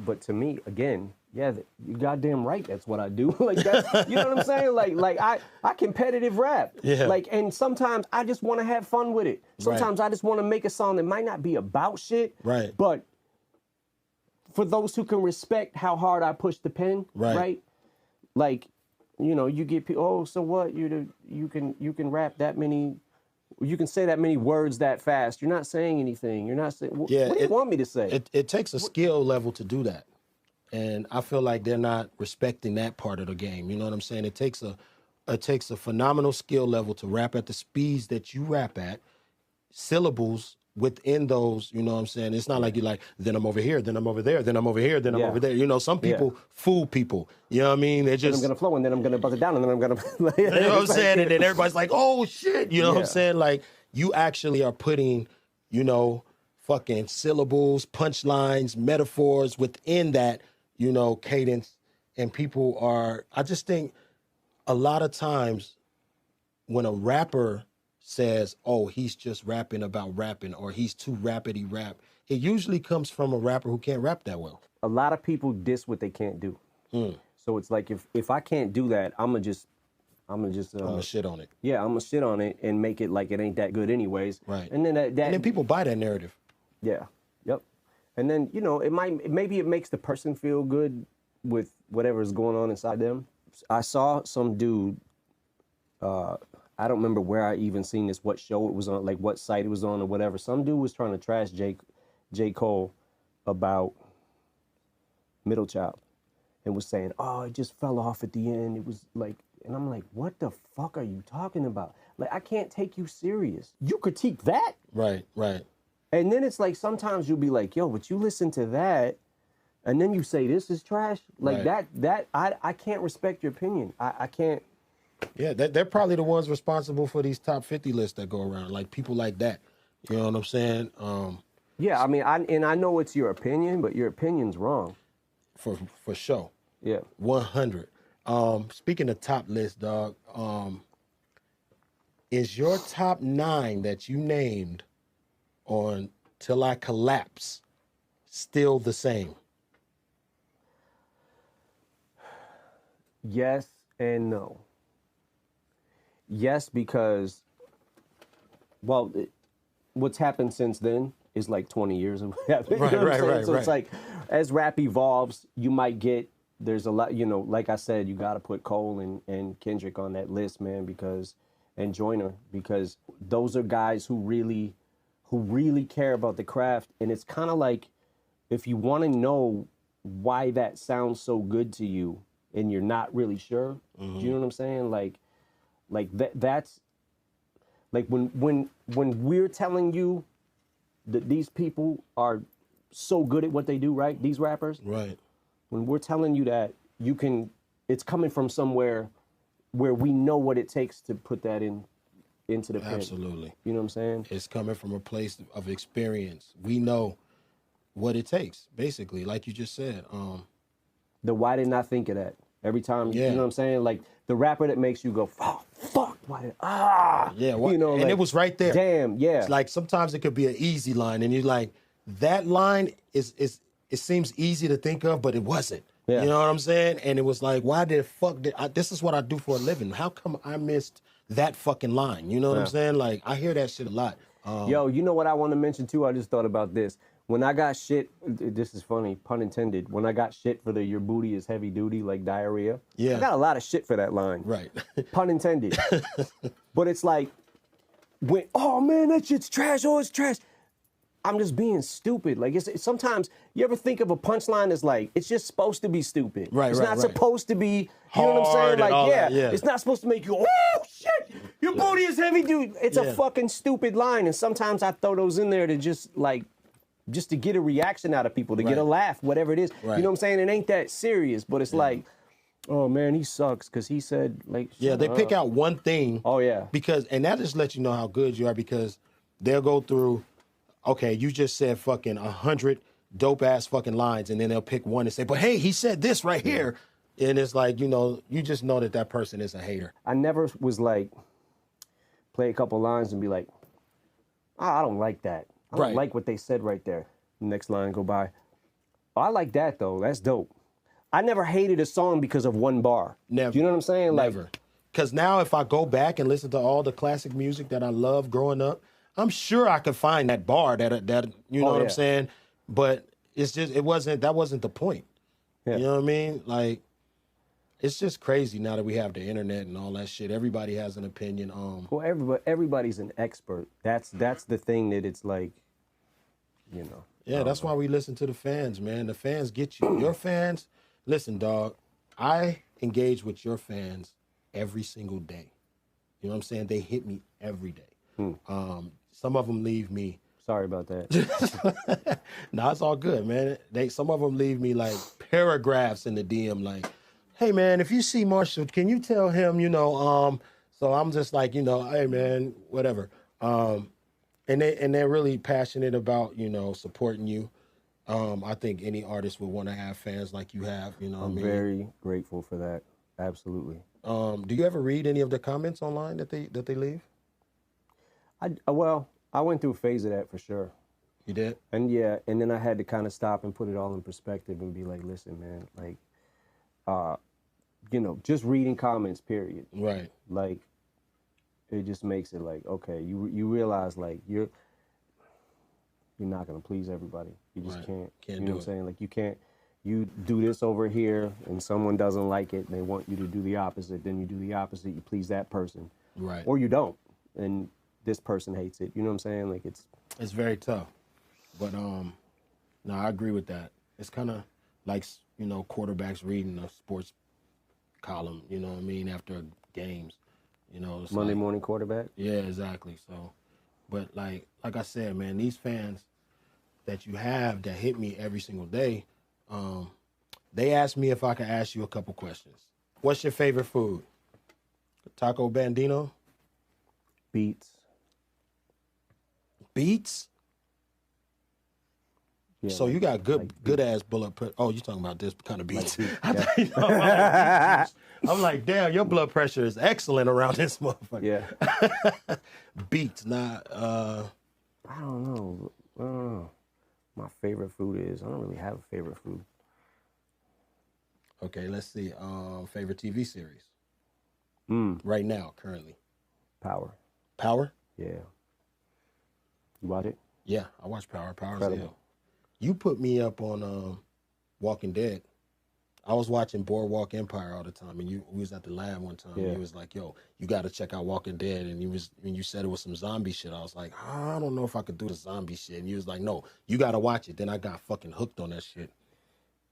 But to me, again, yeah, you're goddamn right. That's what I do. Like, that's, you know what I'm saying? Like I competitive rap. Yeah. Like, and sometimes I just want to have fun with it. Sometimes I just want to make a song that might not be about shit. Right. But for those who can respect how hard I push the pen, right? Like, you know, you get people, oh, so what? You can rap that many, you can say that many words that fast. You're not saying anything. You're not saying, what do you want me to say? It takes a skill level to do that. And I feel like they're not respecting that part of the game. You know what I'm saying? It takes a phenomenal skill level to rap at the speeds that you rap at, syllables within those, you know what I'm saying? It's not like you're like, then I'm over here, then I'm over there, then I'm over here, then I'm over there. You know, some people fool people. You know what I mean? They just... I'm going to flow, and then I'm going to buzz it down, and then I'm going to... you know what I'm saying? And then everybody's like, oh, shit. You know what I'm saying? Like, you actually are putting, you know, fucking syllables, punchlines, metaphors within that, you know, cadence. And people are, I just think a lot of times when a rapper says, oh, he's just rapping about rapping, or he's too rapidy rap, it usually comes from a rapper who can't rap that well. A lot of people diss what they can't do. So it's like, if I can't do that, I'm gonna shit on it. Yeah, I'm gonna shit on it and make it like it ain't that good anyways. Right. And then And then people buy that narrative. Yeah. Yep. And then, you know, maybe it makes the person feel good with whatever's going on inside them. I saw some dude, I don't remember where I even seen this, what show it was on, like what site it was on or whatever. Some dude was trying to trash J. Cole about Middle Child and was saying, oh, it just fell off at the end. It was like, and I'm like, what the fuck are you talking about? Like, I can't take you serious. You critique that? Right. And then it's like, sometimes you'll be like, yo, but you listen to that, and then you say this is trash. Like I can't respect your opinion. I can't. Yeah, they're probably the ones responsible for these top 50 lists that go around, like people like that. You know what I'm saying? Yeah, I mean, I know it's your opinion, but your opinion's wrong. For sure. Yeah. 100. Speaking of top list, dog, is your top 9 that you named on Till I Collapse still the same? Yes and no. Yes, because, well, what's happened since then is like 20 years of happening. Right. So it's like, as rap evolves, you might get, there's a lot, you know, like I said, you got to put Cole and Kendrick on that list, man, because, and Joyner, because those are guys who really care about the craft. And it's kind of like, if you want to know why that sounds so good to you and you're not really sure, do you know what I'm saying? Like that's like when we're telling you that these people are so good at what they do, right? These rappers, right? When we're telling you that it's coming from somewhere where we know what it takes to put that into the pen. Absolutely. You know what I'm saying? It's coming from a place of experience. We know what it takes, basically, like you just said. Why didn't I think of that? Every time, you know what I'm saying? Like the rapper that makes you go, fuck, why did, yeah, you know, and like, it was right there. Damn, yeah. It's like sometimes it could be an easy line, and you're like, that line it seems easy to think of, but it wasn't. Yeah. You know what I'm saying? And it was like, why the fuck this is what I do for a living. How come I missed that fucking line? You know what I'm saying? Like, I hear that shit a lot. Yo, you know what I want to mention too? I just thought about this. When I got shit, this is funny, pun intended. When I got shit for the your booty is heavy duty, like diarrhea. Yeah. I got a lot of shit for that line. Right. Pun intended. But it's like, oh man, that shit's trash. Oh, it's trash. I'm just being stupid. Like it's sometimes you ever think of a punchline as like it's just supposed to be stupid. Right. It's not right. supposed to be. You know what I'm Hard saying? Like yeah. It's not supposed to make you. Oh shit, your booty is heavy, dude. It's a fucking stupid line, and sometimes I throw those in there to just to get a reaction out of people, to get a laugh, whatever it is. Right. You know what I'm saying? It ain't that serious, but it's like, oh man, he sucks because he said like. Yeah, they pick out one thing. Oh yeah. And that just lets you know how good you are, because they'll go through. Okay, you just said fucking 100 dope ass fucking lines, and then they'll pick one and say, but hey, he said this right here. And it's like, you know, you just know that person is a hater. I never was like, play a couple lines and be like, I don't like that. I don't like what they said right there. Next line go by. Oh, I like that though. That's dope. I never hated a song because of one bar. Never. Do you know what I'm saying? Never. Because now if I go back and listen to all the classic music that I loved growing up, I'm sure I could find that bar that you know what I'm saying? But it's just that wasn't the point. Yeah. You know what I mean? Like, it's just crazy now that we have the internet and all that shit. Everybody has an opinion. Well, everybody's an expert. That's the thing that it's like, you know. Yeah, that's why we listen to the fans, man. The fans get you. Your fans, listen, dog, I engage with your fans every single day. You know what I'm saying? They hit me every day. Some of them leave me. Sorry about that. No, it's all good, man. Some of them leave me like paragraphs in the DM, like, hey man, if you see Marshall, can you tell him, you know, so I'm just like, you know, hey man, whatever. And And they're really passionate about, you know, supporting you. I think any artist would want to have fans like you have, you know what I I'm mean? very grateful for that. Absolutely. Do you ever read any of the comments online that they leave? Well, I went through a phase of that for sure. You did? And yeah, and then I had to kind of stop and put it all in perspective and be like, listen, man, like, you know, just reading comments, period. Right. Like, it just makes it like, okay, you realize like you're not gonna please everybody. You just Right. can't. Can't you know do what I'm it. saying? Like you can't. You do this over here, and someone doesn't like it, and they want you to do the opposite. Then you do the opposite. You please that person, Right. or you don't, and this person hates it. You know what I'm saying? Like it's very tough. But no, I agree with that. It's kind of like, you know, quarterbacks reading a sports column, you know what I mean, after games. You know, it's Monday like, morning quarterback. yeah, exactly. So, but like I said, man, these fans that you have that hit me every single day, they asked me if I could ask you a couple questions. What's your favorite food? Taco Bandino? Beats. Beets? Yeah, So like- you got good like good ass blood pressure. Oh, you talking about this kind of beats? beets, I yeah. thought you talking about like beets. I'm like, damn, your blood pressure is excellent around this motherfucker. Yeah. Beets, not I don't know. I don't know. My favorite food is. I don't really have a favorite food. okay. Let's see. Favorite TV series Mm. right now, currently. Power. Power. Yeah. You watch it? Yeah, I watch Power. Power's Incredible. hell. You put me up on Walking Dead. I was watching Boardwalk Empire all the time, and we was at the lab one time. And Yeah. you was like, "Yo, you got to check out Walking Dead." And when you said it was some zombie shit, I was like, "I don't know if I could do the zombie shit." And you was like, "No, you got to watch it." Then I got fucking hooked on that shit.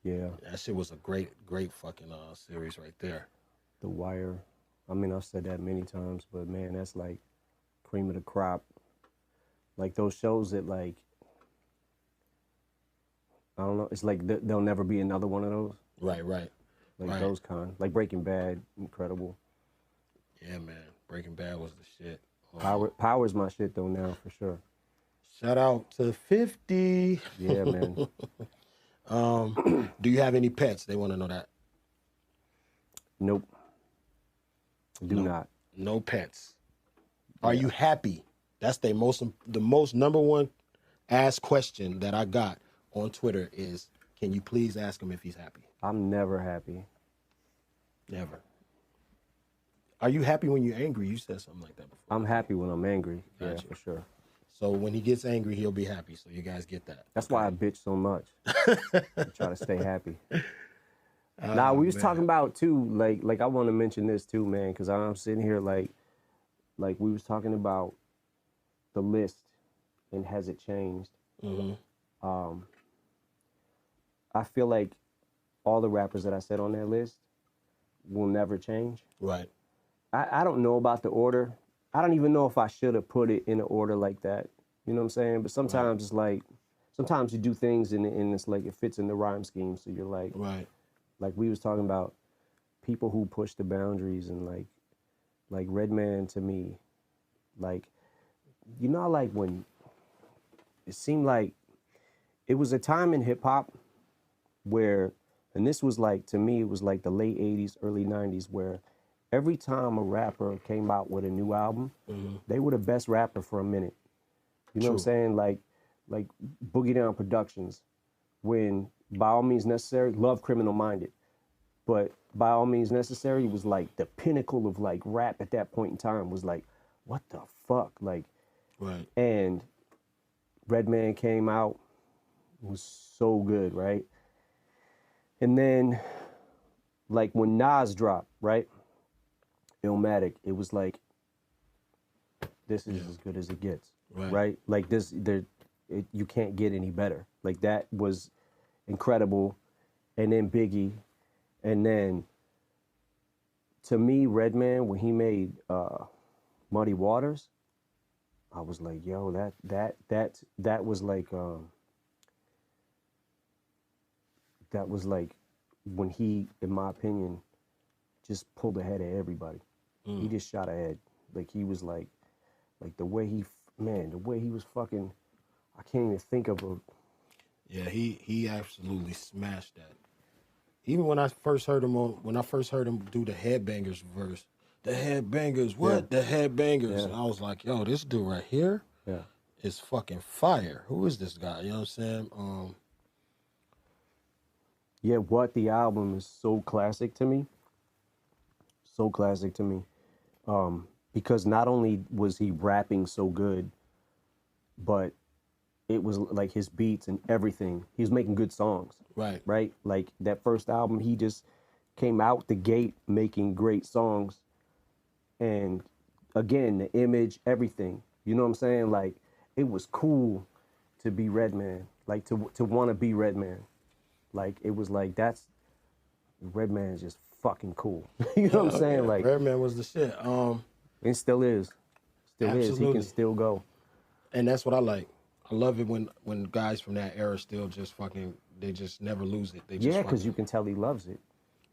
Yeah. That shit was a great fucking series right there. The Wire. I mean, I've said that many times, but man, that's like cream of the crop. Like those shows that like, I don't know. It's like there'll never be another one of those. Right. Like Right. those kind. Like Breaking Bad, incredible. Yeah, man. Breaking Bad was the shit. Power's my shit though now for sure. Shout out to 50. Yeah, man. Do you have any pets? They want to know that. Nope. Do No. not. No pets. Are you happy? That's the most number one asked question that I got on Twitter is, can you please ask him if he's happy? I'm never happy. Never. Are you happy when you're angry? You said something like that before. I'm happy when I'm angry. Yeah, Gotcha. for sure. So when he gets angry, he'll be happy. So you guys get that. That's why I bitch so much. I try to stay happy. Now we was talking about too, like I want to mention this too, man, because I'm sitting here like we was talking about the list and has it changed. Mm-hmm. I feel like all the rappers that I said on that list will never change. Right. I don't know about the order. I don't even know if I should have put it in an order like that. You know what I'm saying? But sometimes it's like, sometimes you do things and it's like it fits in the rhyme scheme. So you're like, Right. like we was talking about people who push the boundaries and like Redman to me, like, you know, like when it seemed like it was a time in hip hop where, and this was like, to me, it was like the late 80s, early 90s, where every time a rapper came out with a new album, they were the best rapper for a minute. You know what I'm saying? Like Boogie Down Productions, when By All Means Necessary, love Criminal Minded, but By All Means Necessary was like the pinnacle of like rap at that point in time, was like, what the fuck? Like, Right. and Redman came out, was so good, right? And then, like when Nas dropped, right? Illmatic, it was like, this is as good as it gets, right? Like this, you can't get any better. Like that was incredible. And then Biggie, and then to me, Redman, when he made Muddy Waters, I was like, yo, that was like that was like when he, in my opinion, just pulled ahead of everybody. He just shot ahead. Like he was like the way he man, the way he was fucking, I can't even think of a. Yeah, he absolutely smashed that. Even when I first heard him do the Headbangers verse, the Headbangers, what? Yeah. The Headbangers. Yeah. And I was like, yo, this dude right here Yeah. is fucking fire. Who is this guy? You know what I'm saying? Yeah, What the album is so classic to me. So classic to me. Because not only was he rapping so good, but it was like his beats and everything. He was making good songs. Right. Right? Like that first album, he just came out the gate making great songs. And again, the image, everything. You know what I'm saying? Like it was cool to be Redman. Like to want to be Redman. Like it was like Redman is just fucking cool. You know what I'm saying? Yeah, Like Redman was the shit. it still is. Still is. He Absolutely. can still go. And that's what I like. I love it when guys from that era still just fucking, they just never lose it. They just Yeah, because you can tell he loves it.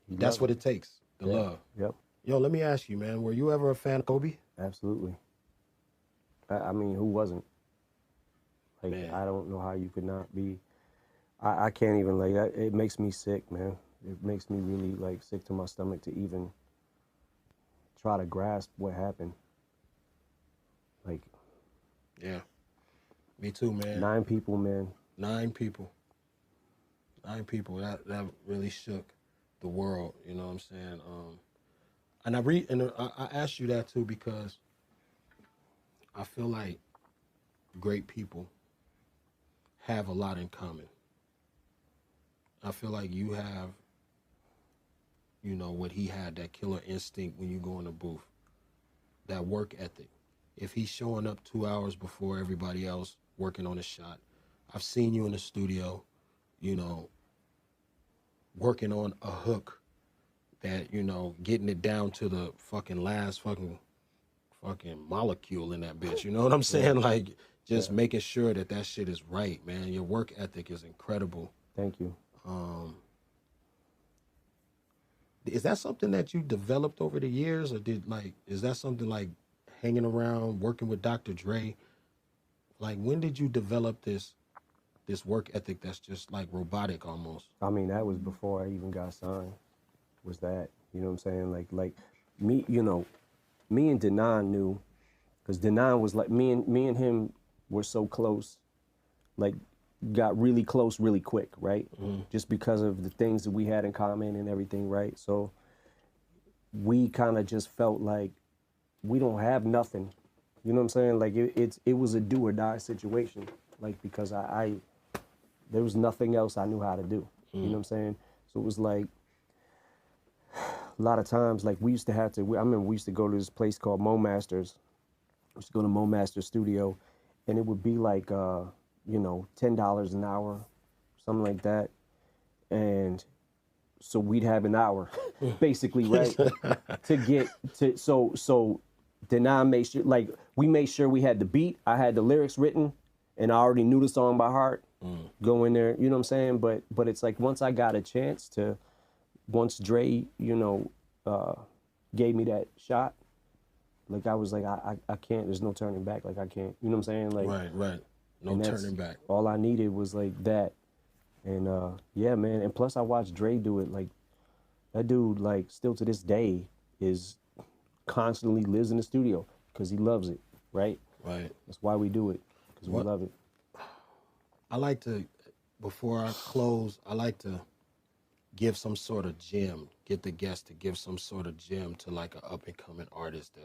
That's what it takes, the love. Yep. Yo, let me ask you, man, were you ever a fan of Kobe? Absolutely. I mean, who wasn't? Like, Man. I don't know how you could not be. I can't even, like, it makes me sick, man. It makes me really, like, sick to my stomach to even try to grasp what happened. Like, Yeah. Me too, man. 9 people, man. 9 people. 9 people. That really shook the world, you know what I'm saying? And I asked you that too because I feel like great people have a lot in common. I feel like you have, you know, what he had, that killer instinct when you go in the booth, that work ethic. If he's showing up 2 hours before everybody else working on a shot, I've seen you in the studio, you know, working on a hook that, you know, getting it down to the fucking last fucking molecule in that bitch. You know what I'm saying? Like, just making sure that shit is right, man. Your work ethic is incredible. Thank you. Is that something that you developed over the years, or is that something like hanging around, working with Dr. Dre? Like, when did you develop this work ethic that's just like robotic almost? I mean, that was before I even got signed. Was that, you know what I'm saying? Like me, you know, me and Denon knew, because Denon was like, me and him were so close, like got really close really quick, right? Just because of the things that we had in common and everything, right? So we kind of just felt like we don't have nothing. You know what I'm saying? Like it was a do or die situation. Like, because I there was nothing else I knew how to do. You know what I'm saying? So it was like a lot of times, like we used to have to, I remember we used to go to this place called Mo Masters. We used to go to Mo Masters studio, and it would be like, you know, $10 an hour, something like that. And so we'd have an hour, basically, right? to get to, so Denon made sure, like, we made sure we had the beat, I had the lyrics written, and I already knew the song by heart. Go in there, you know what I'm saying? But it's like, once I got a chance to, once Dre, you know, gave me that shot, like I was like, I can't, there's no turning back. Like I can't, you know what I'm saying? Like, Right. No turning back. All I needed was like that. And yeah, man. And plus I watched Dre do it. Like that dude, like still to this day is constantly lives in the studio because he loves it, right? Right. That's why we do it, because we love it. I like to, before I close, I like to give some sort of gem, get the guest to give some sort of gem to like an up and coming artist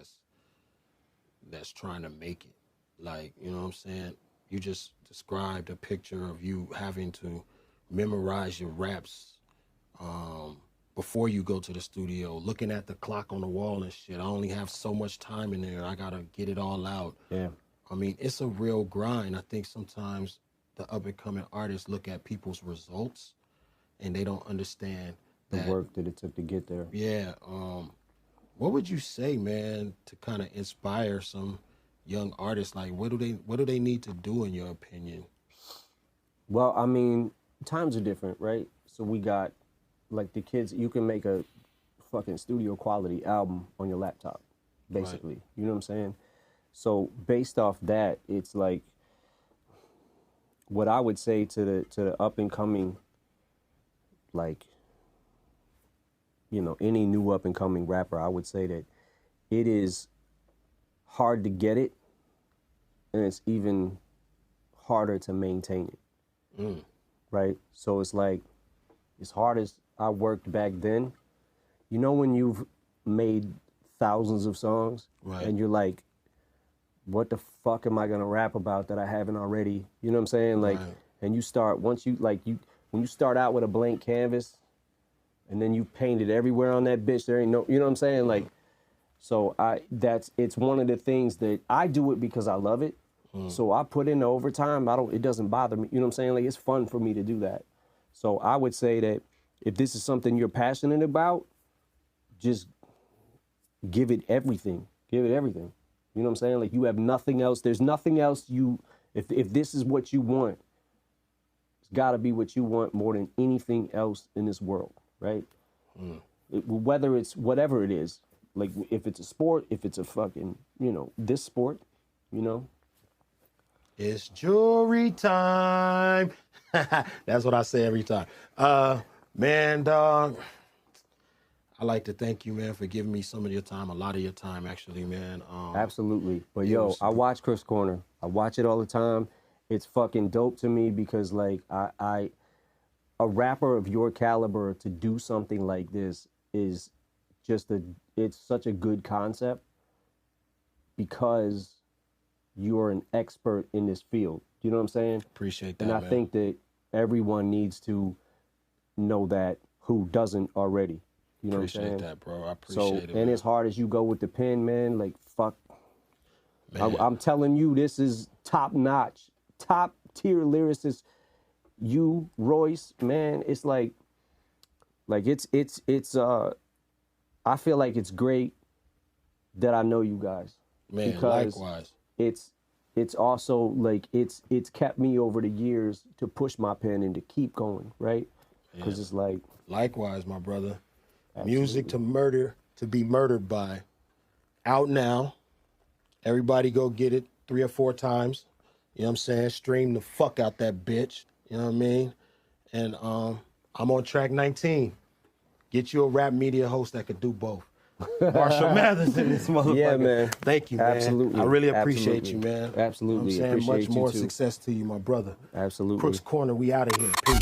that's trying to make it. Like, you know what I'm saying? You just described a picture of you having to memorize your raps before you go to the studio, looking at the clock on the wall and shit. I only have so much time in there. I gotta get it all out. Yeah. I mean, it's a real grind. I think sometimes the up and coming artists look at people's results and they don't understand The that work that it took to get there. Yeah. What would you say, man, to kind of inspire some young artists? Like, what do they need to do, in your opinion? Well, I mean, times are different, right? So we got, like, the kids, you can make a fucking studio quality album on your laptop, basically. Right. You know what I'm saying? So based off that, it's like what I would say to the up and coming, like, you know, any new up and coming rapper, I would say that it is hard to get it, and it's even harder to maintain it. Right? So it's like, as hard as I worked back then, you know, when you've made thousands of songs, right, and you're like, what the fuck am I gonna rap about that I haven't already? You know what I'm saying? Like, right. And you start, once you, like, when you start out with a blank canvas, and then you painted everywhere on that bitch, there ain't no, you know what I'm saying? Like, so it's one of the things that I do it because I love it. So I put in the overtime. It doesn't bother me. You know what I'm saying? Like, it's fun for me to do that. So I would say that if this is something you're passionate about, just give it everything. Give it everything. You know what I'm saying? Like, you have nothing else. There's nothing else if this is what you want, it's got to be what you want more than anything else in this world, right? Whether it's whatever it is, like if it's a sport, if it's a fucking, you know, this sport, you know. It's jewelry time. That's what I say every time. Man, dog, I like to thank you, man, for giving me some of your time, a lot of your time, actually, man. Absolutely. But yo, I watch Chris Corner. I watch it all the time. It's fucking dope to me because, like, a rapper of your caliber to do something like this is just it's such a good concept because you're an expert in this field. You know what I'm saying? Appreciate that, and I man. think that everyone needs to know that who doesn't already. You know Appreciate what I'm saying? that, bro. I appreciate it. And man. as hard as you go with the pen, man, like, fuck. Man. I'm telling you, this is top notch, top tier lyricist. You, Royce, man, it's like it's I feel like it's great that I know you guys. Man, because likewise. It's also like it's kept me over the years to push my pen and to keep going, right? Because it's like, likewise, my brother. Absolutely. Music to be murdered by. Out now. Everybody go get it 3 or 4 times. You know what I'm saying? Stream the fuck out that bitch. You know what I mean? And I'm on track 19. Get you a rap media host that could do both. Marshall Mathers in this motherfucker. Yeah, man. Thank you, man. Absolutely. I really appreciate Absolutely. you, man. Absolutely. You know what I'm saying? Appreciate Much more you too. success to you, my brother. Absolutely. Crooks Corner, we out of here. Peace.